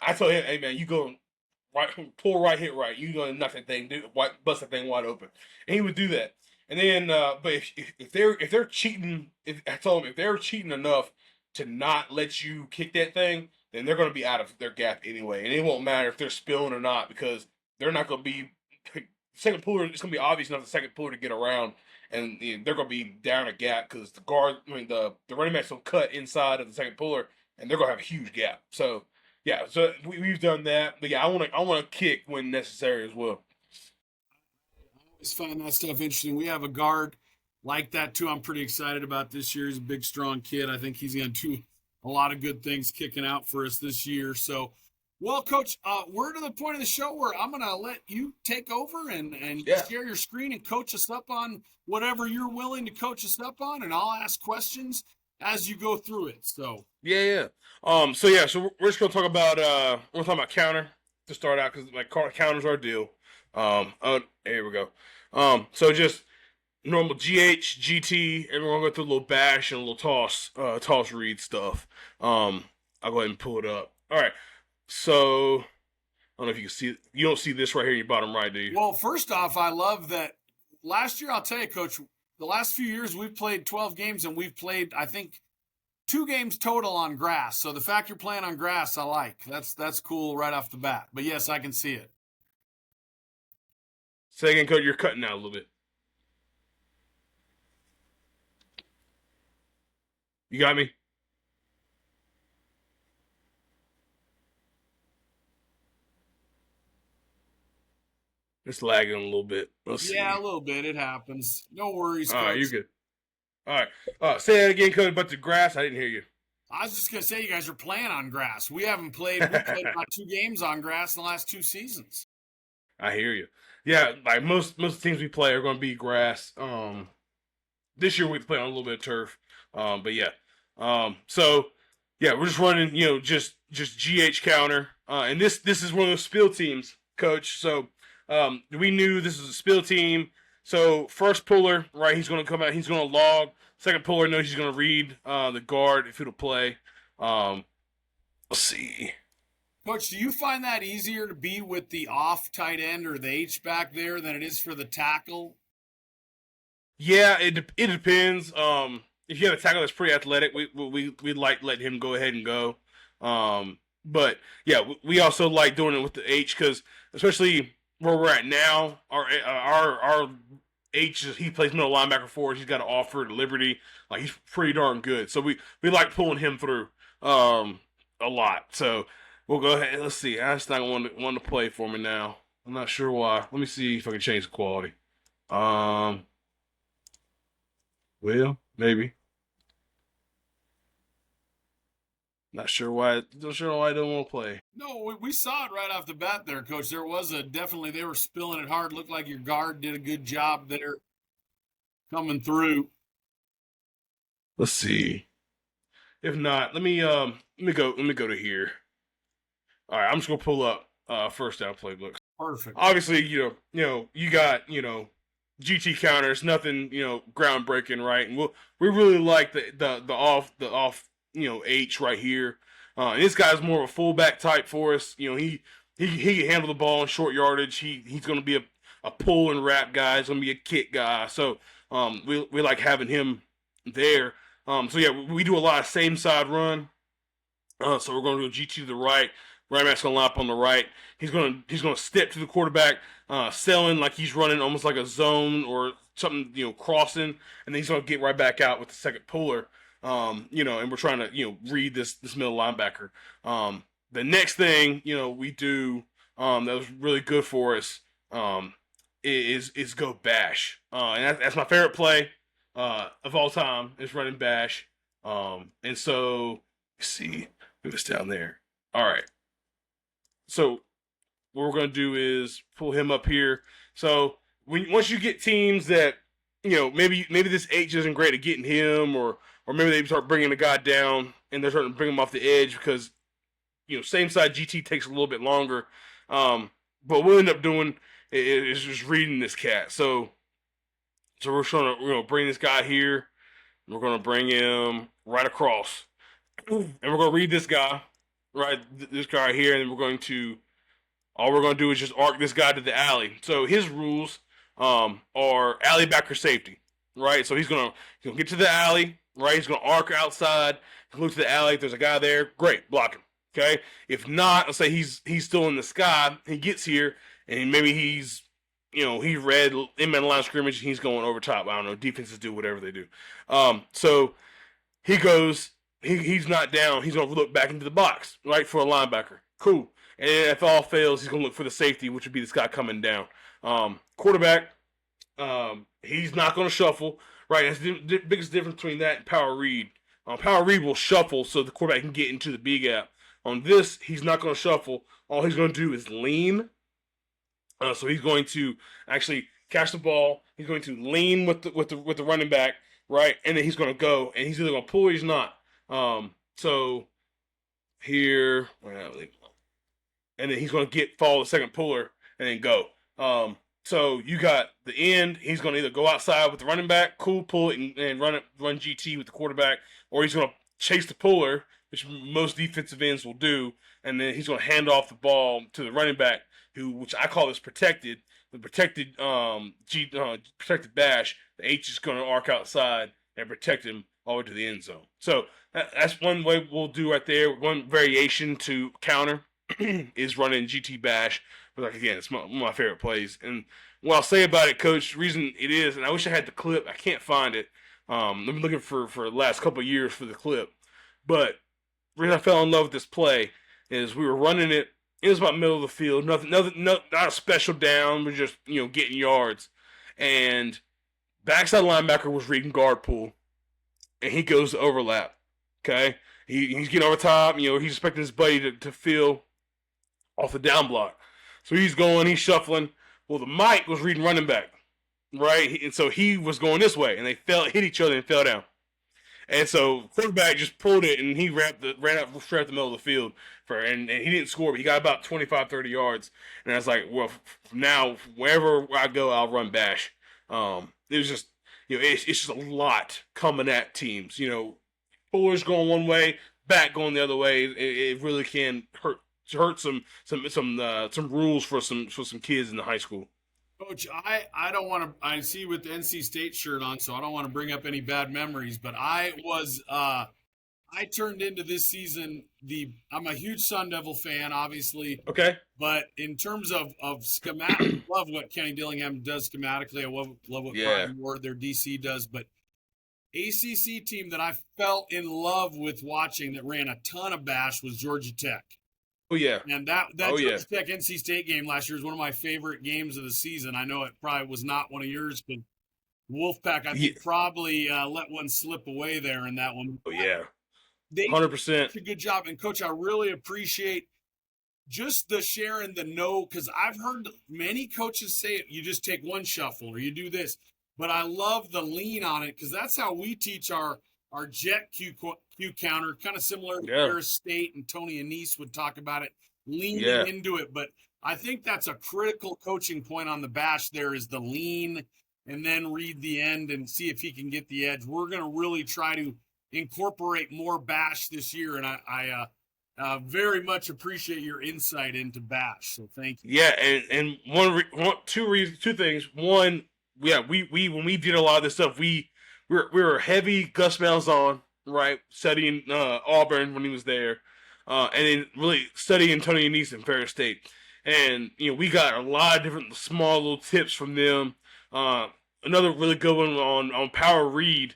I told him, hey man, you go right, pull right, hit right. You gonna knock that thing, bust that thing wide open, and he would do that. And then, but if they're cheating, I told him if they're cheating enough to not let you kick that thing, then they're gonna be out of their gap anyway, and it won't matter if they're spilling or not because they're not gonna be second puller. It's gonna be obvious enough the second puller to get around, and they're gonna be down a gap because the guard, the running backs will cut inside of the second puller, and they're gonna have a huge gap. So yeah, so we've done that, but yeah, I want to kick when necessary as well. always find that stuff interesting. We have a guard like that too. I'm pretty excited about this year. He's a big, strong kid. I think he's going to do a lot of good things kicking out for us this year. So, well, Coach, we're to the point of the show where I'm going to let you take over and Yeah. share your screen and coach us up on whatever you're willing to coach us up on, and I'll ask questions as you go through it. So, Yeah. So we're just gonna talk about we're talking about counter to start out because like counters are a deal. Oh, here we go. So just normal GH, GT, and we're gonna go through a little bash and a little toss read stuff. I'll go ahead and pull it up. All right. So I don't know if you can see. You don't see this right here in your bottom right, do you? well, first off, I love that last year, I'll tell you, Coach, the last few years we've played 12 games and we've played, I think, 2 games total on grass. So the fact you're playing on grass, I like. That's cool right off the bat. But yes, I can see it. Second code, you're cutting out a little bit. You got me? It's lagging a little bit. Let's see. Yeah, a little bit. It happens. No worries, All right, Coach. you're good. All right. Say that again, Cody. But the grass, I didn't hear you. I was just gonna say you guys are playing on grass. We haven't played. We played about 2 games on grass in the last 2 seasons. I hear you. Yeah, like most teams we play are going to be grass. This year we play on a little bit of turf. But yeah. So yeah, we're just running, just GH counter. And this is one of those spill teams, Coach. So we knew this was a spill team. So first puller, right? He's going to come out. He's going to log. Second puller knows he's going to read the guard if it'll play. Let's see. Coach, do you find that easier to be with the off tight end or the H back there than it is for the tackle? Yeah, it depends. If you have a tackle that's pretty athletic, we like letting him go ahead and go. But yeah, we also like doing it with the H because especially where we're at now, our H he plays middle linebacker for us. He's got an offer to Liberty. Like he's pretty darn good. So we like pulling him through a lot. So we'll go ahead. Let's see. I just not want to play for me now. I'm not sure why. Let me see if I can change the quality. Well, maybe. Not sure why. Not sure why I don't want to play. No, we saw it right off the bat there, Coach. There was definitely they were spilling it hard. Looked like your guard did a good job there coming through. Let's see. If not, let me go to here. All right, I'm just gonna pull up first down playbooks. Perfect. Obviously, you got GT counters, nothing groundbreaking, right? And we really like the off H right here. And this guy's more of a fullback type for us. He can handle the ball in short yardage. He's gonna be a pull and wrap guy. He's gonna be a kick guy. So we like having him there. So yeah, we do a lot of same side run. So we're going to go GT to the right. Running back's going to line up on the right. He's going to step to the quarterback, selling like he's running almost like a zone or something, crossing, and then he's going to get right back out with the second puller. And we're trying to read this middle linebacker. The next thing we do that was really good for us is go bash, and that's my favorite play of all time is running bash. And so let's see who's down there. All right. So what we're going to do is pull him up here. So once you get teams that maybe this H isn't great at getting him, or maybe they start bringing the guy down and they're starting to bring him off the edge because same side GT takes a little bit longer. But what we'll end up doing is just reading this cat. So we're trying to bring this guy here. We're going to bring him right across, and we're going to read this guy, right? This guy right here, and then all we're going to do is just arc this guy to the alley. So his rules are alley back or safety, right? So he's going to get to the alley, right? He's going to arc outside, look to the alley. If there's a guy there, great, block him. Okay. If not, let's say he's still in the sky. He gets here, and maybe he's he read in the line of scrimmage. He's going over top. I don't know. Defenses do whatever they do. So he goes. He's not down. He's going to look back into the box, right, for a linebacker. Cool. And if all fails, he's going to look for the safety, which would be this guy coming down. Quarterback, he's not going to shuffle, right? That's the biggest difference between that and power read. Power read will shuffle so the quarterback can get into the B gap. On this, he's not going to shuffle. All he's going to do is lean. So he's going to actually catch the ball. He's going to lean with the running back, right? And then he's going to go, and he's either going to pull or he's not. So here, and then he's going to follow the second puller and then go. So you got the end. He's going to either go outside with the running back, cool, pull it, and run GT with the quarterback, or he's going to chase the puller, which most defensive ends will do, and then he's going to hand off the ball to the running back, which I call this protected. The protected protected bash. The H is going to arc outside and protect him all the way to the end zone. So that's one way we'll do right there. One variation to counter is running GT bash. But like again, it's one of my favorite plays. And what I'll say about it, Coach, the reason it is, and I wish I had the clip. I can't find it. I've been looking for the last couple of years for the clip. But the reason I fell in love with this play is we were running it. It was about middle of the field. Nothing, not a special down. We're just getting yards. And backside linebacker was reading guard pull, and he goes to overlap. Okay, he's getting over top. He's expecting his buddy to feel off the down block. So he's he's shuffling. Well, the Mike was reading running back, right? And so he was going this way, and they hit each other and fell down. And so quarterback just pulled it, and he ran out straight up the middle of the field and he didn't score, but he got about 25, 30 yards. And I was like, well, from now, wherever I go, I'll run bash. It was just, it's just a lot coming at teams. Pullers going one way, back going the other way. It really can hurt some rules for some kids in the high school. Coach, I don't want to. I see you with the NC State shirt on, so I don't want to bring up any bad memories. But I turned into this season I'm a huge Sun Devil fan, obviously. Okay. But in terms of schematic, love what Kenny Dillingham does schematically. I love what Brian Ward, their DC, does. But ACC team that I fell in love with watching that ran a ton of bash was Georgia Tech. Oh, yeah. And that Georgia Tech NC State game last year was one of my favorite games of the season. I know it probably was not one of yours, but Wolfpack, I think, probably let one slip away there in that one. Oh, yeah. They 100%. did a good job. And, Coach, I really appreciate just the sharing the no, because I've heard many coaches say it, you just take one shuffle or you do this. But I love the lean on it because that's how we teach our jet Q counter, kind of similar to Harris State, and Tony Anise would talk about it, leaning into it. But I think that's a critical coaching point on the bash there is the lean and then read the end and see if he can get the edge. We're going to really try to incorporate more bash this year, and I very much appreciate your insight into bash. So thank you. Yeah, and two things. One, we when we did a lot of this stuff, we were heavy Gus Malzahn, right, studying Auburn when he was there. and then really study Antonio Neese in Ferris State. And we got a lot of different small little tips from them. Another really good one on power read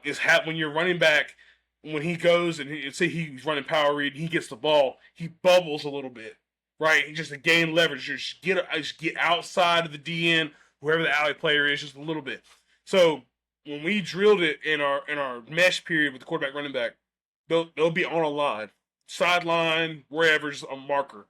is when you're running back, when he goes and say he's running power read, and he gets the ball, he bubbles a little bit, right? Just to gain leverage, just get outside of the DN, whoever the alley player is, just a little bit. So when we drilled it in our mesh period with the quarterback running back, they'll be on a line, sideline, wherever, just a marker,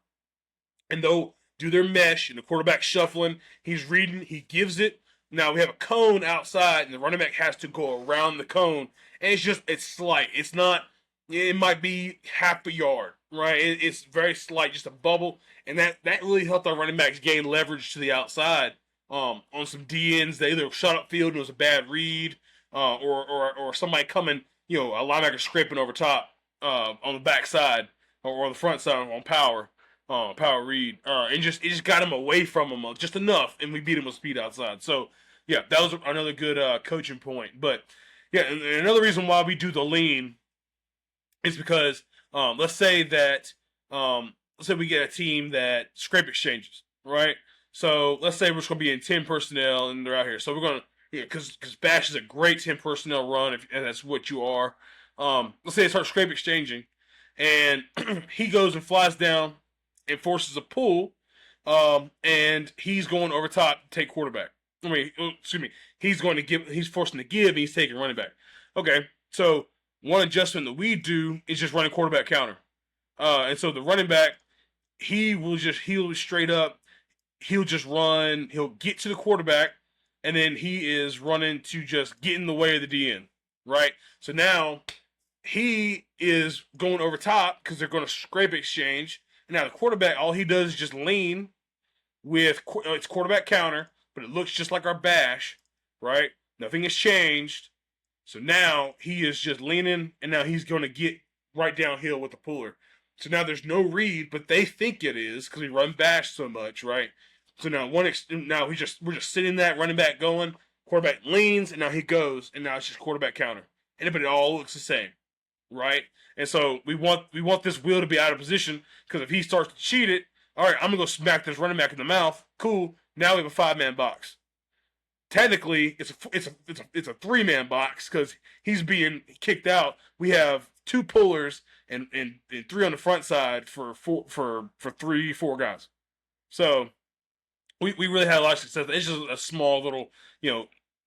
and they'll do their mesh and the quarterback shuffling. He's reading, he gives it. Now we have a cone outside, and the running back has to go around the cone, and it's slight. It's not. It might be half a yard, right? It's very slight, just a bubble, and that really helped our running backs gain leverage to the outside. On some DNs, they either shot up field and it was a bad read, or somebody coming, a linebacker scraping over top on the backside or the front side on power read, and it just got him away from him just enough, and we beat him with speed outside. So yeah, that was another good coaching point. But yeah, and another reason why we do the lean is because let's say we get a team that scrape exchanges, right? So let's say we're just going to be in 10 personnel and they're out here. So we're going to, because Bash is a great 10 personnel run, if that's what you are. Let's say they start scrape exchanging, and he goes and flies down and forces a pull, and he's going over top to take quarterback. He's forcing to give, and he's taking running back. Okay, so one adjustment that we do is just running quarterback counter. And so the running back, he'll straight up, he'll just run, he'll get to the quarterback, and then he is running to just get in the way of the DN, right? So now he is going over top because they're going to scrape exchange. And now the quarterback, all he does is just lean with it's quarterback counter, but it looks just like our bash, right? Nothing has changed. So now he is just leaning, and now he's going to get right downhill with the puller. So now there's no read, but they think it is because we run bash so much, right? So now we're just sitting that running back going, quarterback leans, and now he goes, and now it's just quarterback counter, but it all looks the same, right? And so we want this wheel to be out of position, because if he starts to cheat it, all right, I'm gonna go smack this running back in the mouth. Cool. Now we have a 5-man box. Technically, it's a 3-man box because he's being kicked out. We have 2 pullers and 3 on the front side for 4 guys. So we really had a lot of success. It's just a small little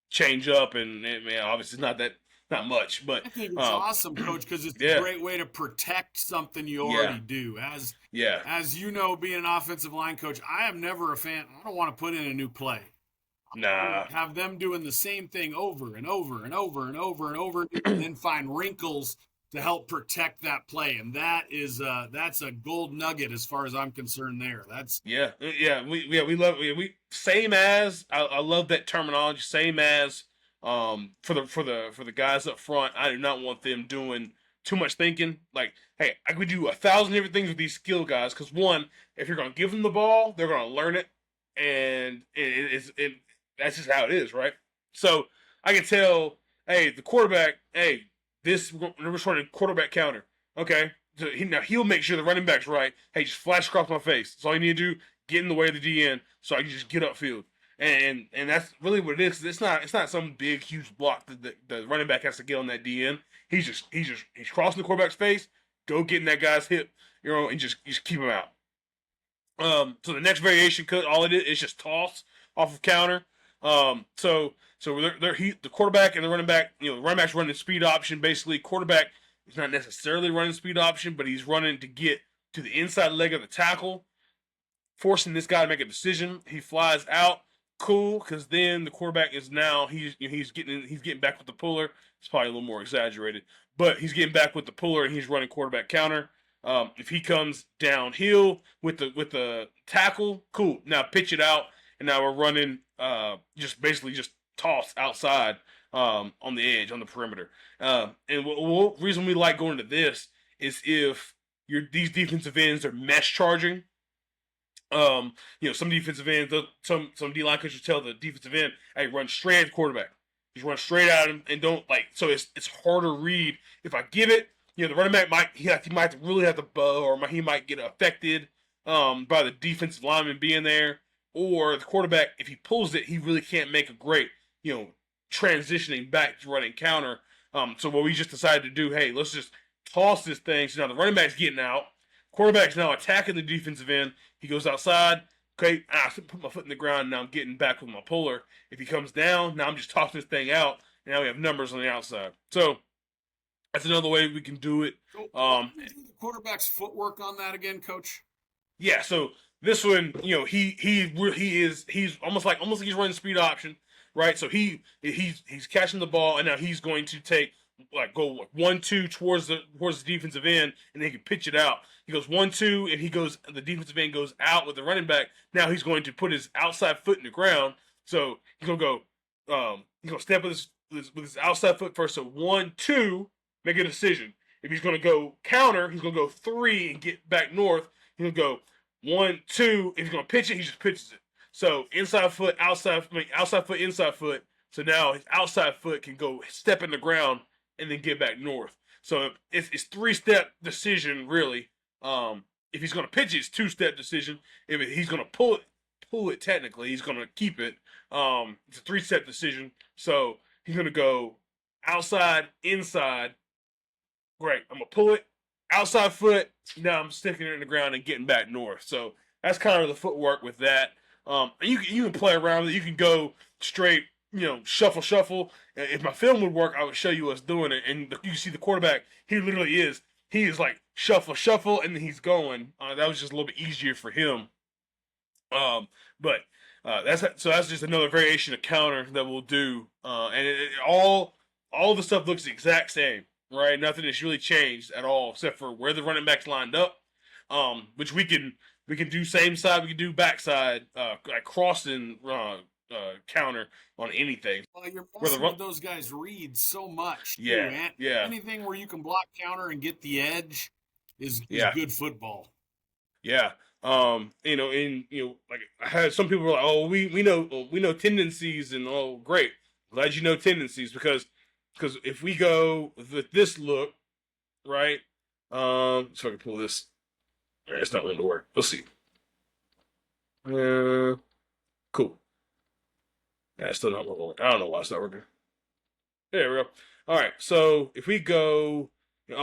change up, and obviously it's not much, but I think it's awesome, Coach, because it's a great way to protect something you already do. As being an offensive line coach, I am never a fan. I don't want to put in a new play. Nah. Have them doing the same thing over and over and over and over and over, and then find wrinkles to help protect that play. And that's a gold nugget as far as I'm concerned there. We love same as I love that terminology, same as for the guys up front. I do not want them doing too much thinking. Like, hey, I could do 1,000 different things with these skill guys, because one, if you're going to give them the ball, they're going to learn it, and that's just how it is, right? So I can tell, hey, the quarterback, hey, we're starting quarterback counter. Okay, so he'll make sure the running back's right. Hey, just flash across my face. That's all you need to do. Get in the way of the DN so I can just get upfield. And that's really what it is. It's not some big huge block that the running back has to get on that DN. He's crossing the quarterback's face. Go get in that guy's hip, and just keep him out. So the next variation cut, all it is just toss off of counter. So the quarterback and the running back, the running back's running speed option. Basically, quarterback is not necessarily running speed option, but he's running to get to the inside leg of the tackle, forcing this guy to make a decision. He flies out, cool, because then the quarterback is now he's getting back with the puller. It's probably a little more exaggerated, but he's getting back with the puller and he's running quarterback counter. If he comes downhill with the tackle, cool. Now pitch it out, and now we're running just toss outside on the edge, on the perimeter. And what reason we like going to this is if these defensive ends are mesh charging. Some defensive ends, some D-line coaches tell the defensive end, hey, run straight at the quarterback. Just run straight at him and don't so it's harder read. If I give it, the running back might really have to bow, or he might get affected by the defensive lineman being there, or the quarterback, if he pulls it, he really can't make a great transitioning back to running counter. So what we just decided to do, hey, let's just toss this thing. So now the running back's getting out, quarterback's now attacking the defensive end. He goes outside. Okay, I put my foot in the ground, and now I'm getting back with my puller. If he comes down, now I'm just tossing this thing out, and now we have numbers on the outside. So that's another way we can do it. So, do the quarterback's footwork on that again, Coach? Yeah. So this one, he's almost like he's running speed option, right? So he's catching the ball, and now he's going to go 1-2 towards the defensive end, and then he can pitch it out. He goes 1-2, and the defensive end goes out with the running back. Now he's going to put his outside foot in the ground. So he's gonna go. He's gonna step with his outside foot first. So 1-2, make a decision. If he's gonna go counter, he's gonna go 3 and get back north. He's gonna go 1-2. If he's gonna pitch it, he just pitches it. So inside foot, outside foot, inside foot. So now his outside foot can go step in the ground and then get back north. So it's 3-step decision really. If he's gonna pitch it, it's 2-step decision. If he's gonna pull it technically, he's gonna keep it. It's a 3-step decision. So he's gonna go outside, inside. Great. I'm gonna pull it, outside foot. Now I'm sticking it in the ground and getting back north. So that's kind of the footwork with that. And you can play around with it. You can go straight, shuffle. If my film would work, I would show you us doing it. And you see the quarterback. He is like shuffle, and then he's going. That was just a little bit easier for him. But that's just another variation of counter that we'll do. And all the stuff looks the exact same, right? Nothing has really changed at all, except for where the running backs lined up. Which we can do same side, we can do backside, like crossing counter on anything. Well, you're messing with those guys' reads so much. Too, yeah, man. yeah. Anything where you can block counter and get the edge is good football. Yeah. Like I had some people were like, oh, we know tendencies, and oh, great, glad you know tendencies, because if we go with this look, right, so I can pull this. All right, it's not going to work. Let's see. Cool. Yeah, it's still not working. I don't know why it's not working. There we go. All right, so if we go,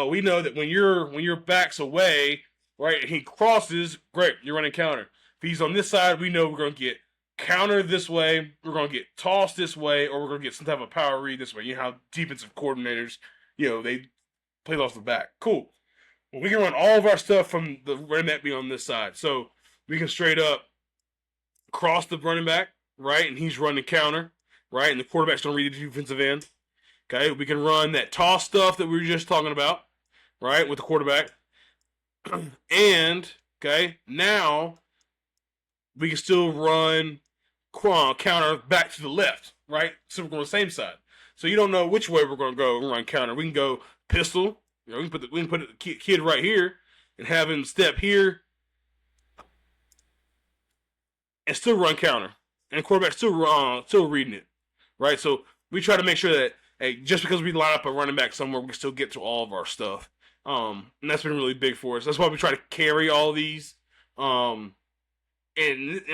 we know that when your back's away, right, and he crosses, great, you're running counter. If he's on this side, we know we're going to get counter this way, we're going to get tossed this way, or we're going to get some type of power read this way. You know how defensive coordinators, they play off the back. Cool. Well, we can run all of our stuff from the running back being on this side. So we can straight up cross the running back, right, and he's running counter, right, and the quarterback's going to read the defensive end. Okay, we can run that toss stuff that we were just talking about, right, with the quarterback. And, okay, now we can still run counter back to the left, right? So we're going the same side. So you don't know which way we're going to go and run counter. We can go pistol. We can put the kid right here and have him step here and still run counter. And the quarterback's still reading it, right? So we try to make sure that, hey, just because we line up a running back somewhere, we can still get to all of our stuff. And that's been really big for us. That's why we try to carry all these. And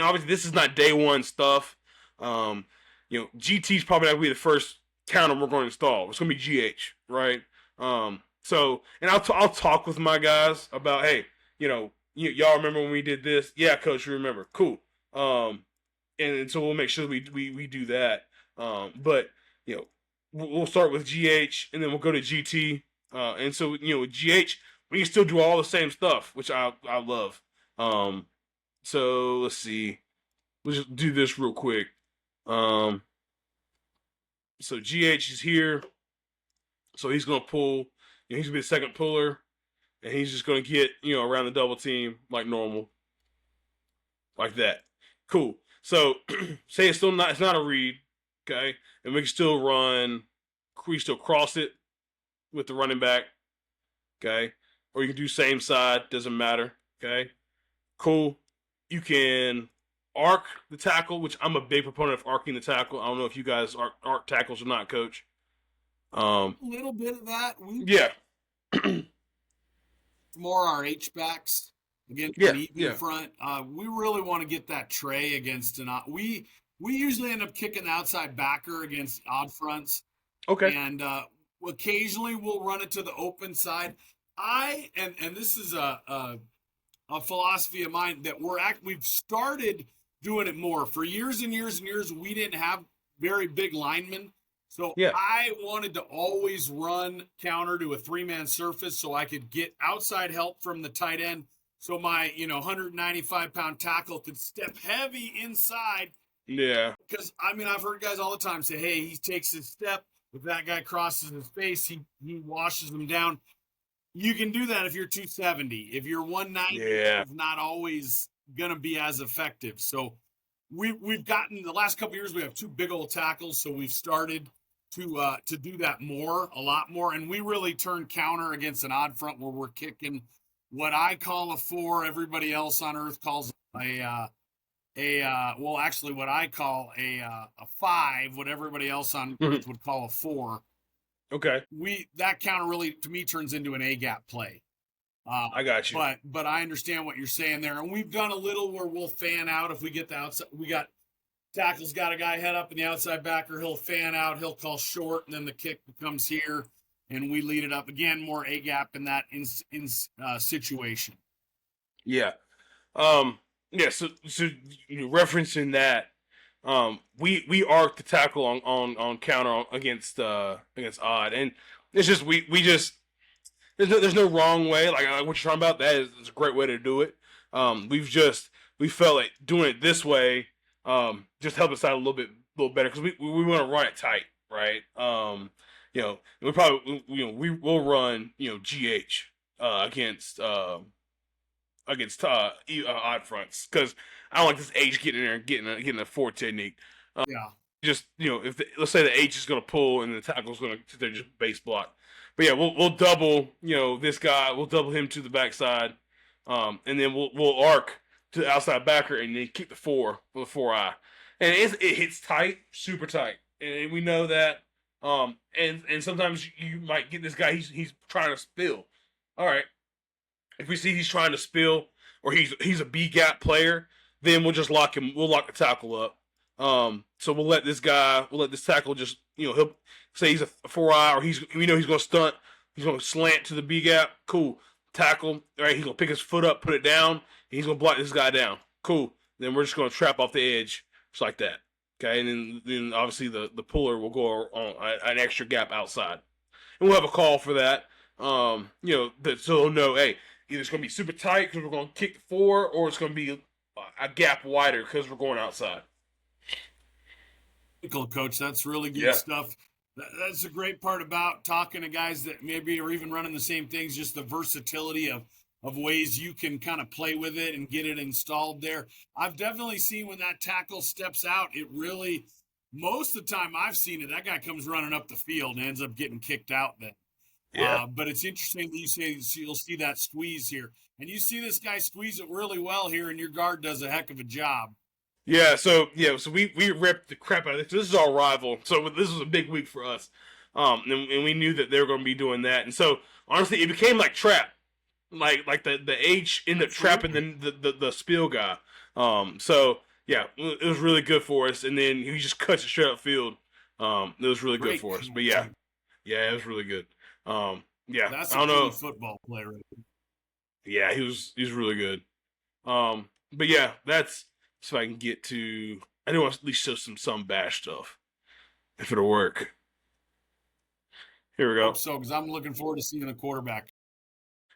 obviously this is not day one stuff. GT's probably not going to be the first counter we're going to install. It's going to be GH, right? So, and I'll talk with my guys about, hey, y'all remember when we did this? Yeah, coach, you remember. Cool. And so we'll make sure we do that. But we'll start with GH, and then we'll go to GT. And so, with GH, we can still do all the same stuff, which I love. So let's see. Let's just do this real quick. So GH is here. So he's going to pull. He's going to be the second puller. And he's just going to get, around the double team like normal. Like that. Cool. So say it's not a read. Okay. And we can still cross it with the running back. Okay. Or you can do same side. Doesn't matter. Okay. Cool. You can arc the tackle, which I'm a big proponent of arcing the tackle. I don't know if you guys arc tackles or not, coach. A little bit of that. Yeah. more our H backs against Yeah, an even yeah. front. We really want to get that tray against an we usually end up kicking the outside backer against odd fronts, Okay. and occasionally we'll run it to the open side. And this is a philosophy of mine that we've started doing it more for years and years and years. We didn't have very big linemen. So Yeah. I wanted to always run counter to a 3-man surface so I could get outside help from the tight end. So my, 195-pound tackle could step heavy inside. Yeah. Because I've heard guys all the time say, "Hey, he takes his step. If that guy crosses his face, he washes them down." You can do that if you're 270. If you're 190, Yeah. it's not always gonna be as effective. So we've gotten the last couple of years we have two big old tackles, so we've started to do that a lot more, and we really turn counter against an odd front where we're kicking what I call a 4. Everybody else on earth calls well, actually what I call a 5, what everybody else on Mhm. earth would call a 4. Okay. That counter really to me turns into an A gap play. Uh, I got you. but I understand what you're saying there, and we've done a little where we'll fan out if we get the outside. We got tackle's got a guy head up in the outside backer. He'll fan out. He'll call short, and then the kick becomes here, and we lead it up again. More A gap in that situation. Yeah. Yeah. So referencing that, we arc the tackle on counter against odd, and it's just we just there's no wrong way. Like what you're talking about, that is a great way to do it. We felt like doing it this way just helped us out a little better because we want to run it tight, right? We probably we will run GH against odd fronts because I don't like this H getting in there and getting a 4 technique. Yeah. Just if let's say the H is going to pull and the tackle's going to sit there just base block. But yeah, we'll double this guy. We'll double him to the backside, and then we'll arc to the outside backer and then kick the 4 with a 4-eye, and it hits tight, super tight, and we know that. And sometimes you might get this guy. He's trying to spill. All right, if we see he's trying to spill or he's a B gap player, then we'll just lock him. We'll lock the tackle up. So we'll let this tackle just he'll say he's a 4-eye or he's he's going to stunt. He's going to slant to the B gap. Cool. Tackle. All right. He's going to pick his foot up, put it down. And he's going to block this guy down. Cool. Then we're just going to trap off the edge just like that. Okay. And then obviously the puller will go on an extra gap outside, and we'll have a call for that. So they'll know, hey, either it's going to be super tight because we're going to kick the 4, or it's going to be a gap wider because we're going outside. Coach, that's really good Yeah. stuff. That's a great part about talking to guys that maybe are even running the same things, just the versatility of ways you can kind of play with it and get it installed there. I've definitely seen when that tackle steps out, it really, most of the time I've seen it, that guy comes running up the field and ends up getting kicked out then. Yeah. But it's interesting that you say you'll see that squeeze here. And you see this guy squeeze it really well here, and your guard does a heck of a job. So we ripped the crap out of this. This is our rival, so this was a big week for us. And we knew that they were going to be doing that, and so honestly, it became like trap, like the H ended up trapping the spill guy. So yeah, it was really good for us, and then he just cuts it straight up field. It was really good for us. But yeah, it was really good. Yeah, That's I don't a know. football player. Yeah, he was really good. But yeah, that's so I can get to. I do want to at least show some bash stuff if it'll work. Here we go. Hope so, because I'm looking forward to seeing the quarterback.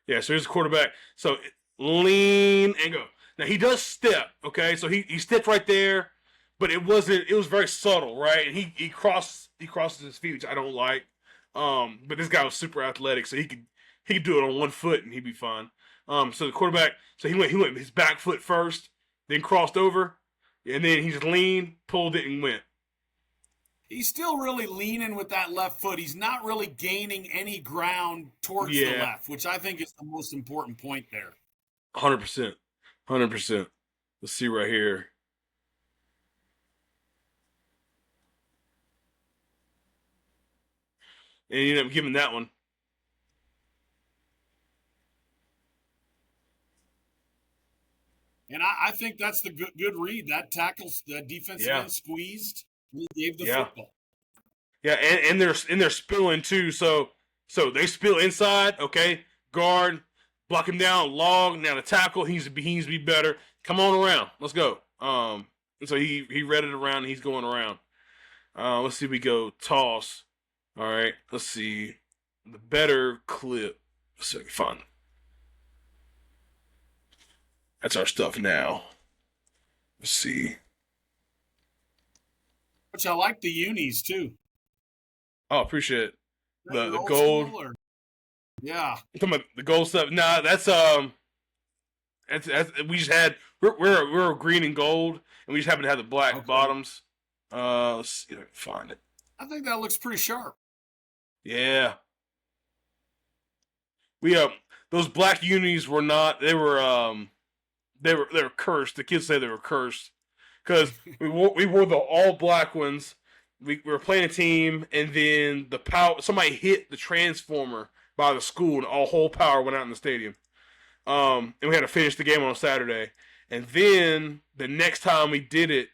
Yeah, so here's the quarterback. So lean and go. Now he does step. Okay, so he stepped right there, but it was very subtle, right? And he crosses his feet, which I don't like. But this guy was super athletic, so he could do it on one foot and he'd be fine. So the quarterback, so he went his back foot first, then crossed over, and then he just leaned, pulled it, and went. He's still really leaning with that left foot. He's not really gaining any ground towards the left, which I think is the most important point there. 100%. 100%. Let's see right here. And you ended up giving that one. And I think that's the good read. That tackles the defensive Yeah, end squeezed. He gave the yeah, football. yeah, and they're spilling too. So they spill inside. Okay, guard, block him down. Long now the tackle. He needs to be better. Come on around. Let's go. And so he read it around. And he's going around. Let's see. We go toss. All right. Let's see the better clip. Let's see if I can find it. That's our stuff now. Let's see. Which I like the unis too. Oh, appreciate it. Is that your The old gold. school or? Yeah. You talking about the gold stuff? Nah, that's we just had we're green and gold, and we just happen to have the black Okay. bottoms. Let's see if I can find it. I think that looks pretty sharp. Yeah, we those black unis were not. They were cursed. The kids say they were cursed because we wore the all black ones. We were playing a team, and then somebody hit the transformer by the school, and all whole power went out in the stadium. And we had to finish the game on Saturday. And then the next time we did it,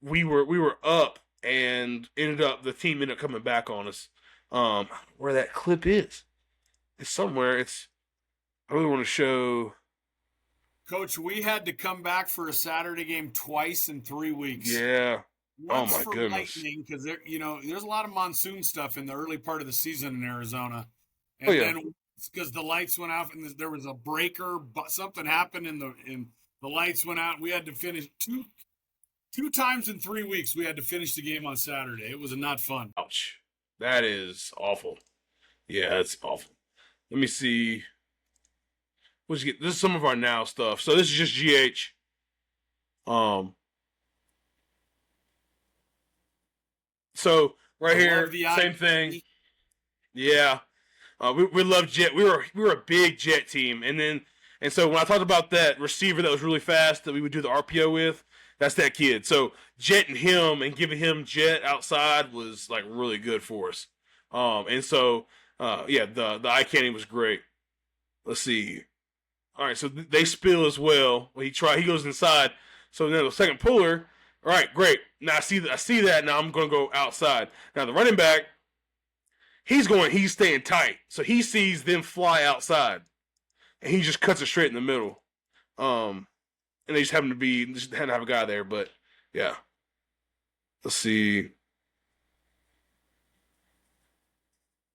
we were up, and the team ended up coming back on us. Where that clip is, it's somewhere. I really want to show. Coach, we had to come back for a Saturday game twice in 3 weeks. Yeah. Once Oh my for goodness. lightning, because there's a lot of monsoon stuff in the early part of the season in Arizona, and Oh yeah. then because the lights went out and there was a breaker, but something happened and the lights went out. We had to finish two times in 3 weeks. We had to finish the game on Saturday. It was not fun. Ouch. That is awful. Yeah, that's awful. Let me see. This is some of our now stuff. So this is just GH. Um. So right I here, love the same thing. Yeah. We love Jet. We were a big Jet team, and so when I talked about that receiver that was really fast that we would do the RPO with, that's that kid. So Jet and him and giving him Jet outside was like really good for us. And so yeah, the eye candy was great. Let's see. All right, so they spill as well. He goes inside. So then the second puller. All right, great. Now I see that. Now I'm gonna go outside. Now the running back. He's staying tight. So he sees them fly outside. And he just cuts it straight in the middle. And they just had to have a guy there, but yeah. Let's see.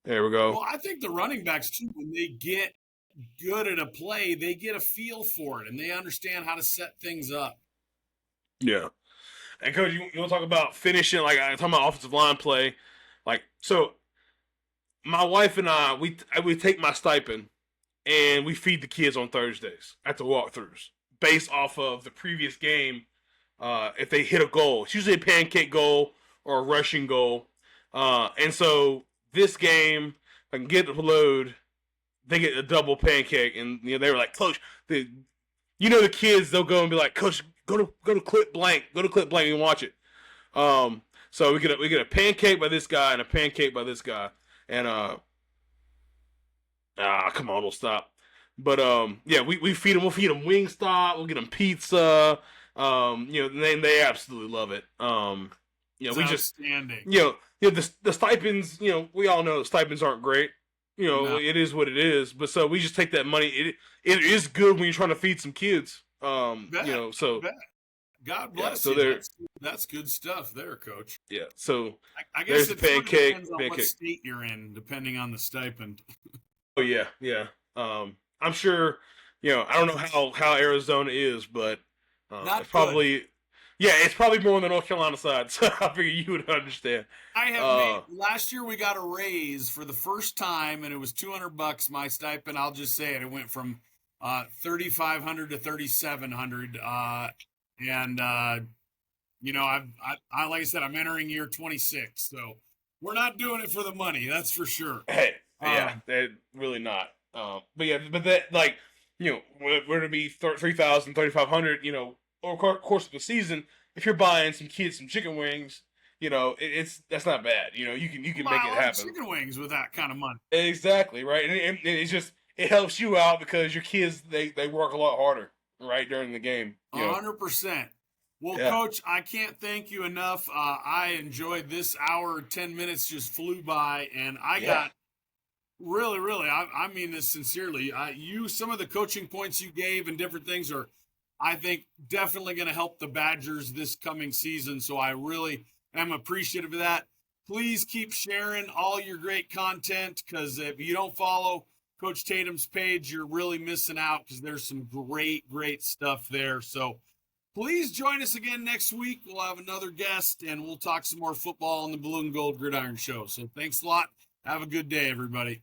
There we go. Well, I think the running backs too, when they get good at a play, they get a feel for it and they understand how to set things up. Yeah. And Coach, you want to talk about finishing, like I'm talking about offensive line play. Like, so my wife and I take my stipend and we feed the kids on Thursdays at the walkthroughs based off of the previous game. If they hit a goal, it's usually a pancake goal or a rushing goal. And so this game, I can get the load, they get a double pancake, and they were like, Coach, the kids, they'll go and be like, Coach, go to clip blank, and watch it. So we get a pancake by this guy and a pancake by this guy, and come on, don't stop. But yeah, we feed them. We'll feed them Wingstop. We'll get them pizza. They absolutely love it. It's we just outstanding. the stipends. We all know the stipends aren't great. No. It is what it is. But so we just take that money. It is good when you're trying to feed some kids. Bet. So Bet. God bless so you. That's good stuff there, Coach. yeah. So I guess there's it the sort of pancake. depends on what state you're in, depending on the stipend. Oh yeah, yeah. I'm sure. I don't know how Arizona is, but it's probably good. it's probably more on the North Carolina side. So I figure you would understand. I have last year we got a raise for the first time, and it was $200. My stipend, I'll just say it. It went from $3,500 to $3,700, and I like I said, I'm entering year 26, so we're not doing it for the money. That's for sure. Hey, yeah, they're really not. But that where to be 3,000, 3,500, over the course of the season, if you're buying some kids some chicken wings, that's not bad. You can make it happen. Chicken wings with that kind of money. Exactly right, and it's just it helps you out because your kids they work a lot harder. right during the game. 100%. Well, Yeah. Coach, I can't thank you enough. I enjoyed this hour, 10 minutes just flew by, and I Yeah. got really, really, I mean this sincerely. Some of the coaching points you gave and different things are, I think, definitely going to help the Badgers this coming season. So I really am appreciative of that. Please keep sharing all your great content, because if you don't follow Coach Tatum's page, you're really missing out, because there's some great, great stuff there. So please join us again next week. We'll have another guest, and we'll talk some more football on the Blue and Gold Gridiron Show. So thanks a lot. Have a good day, everybody.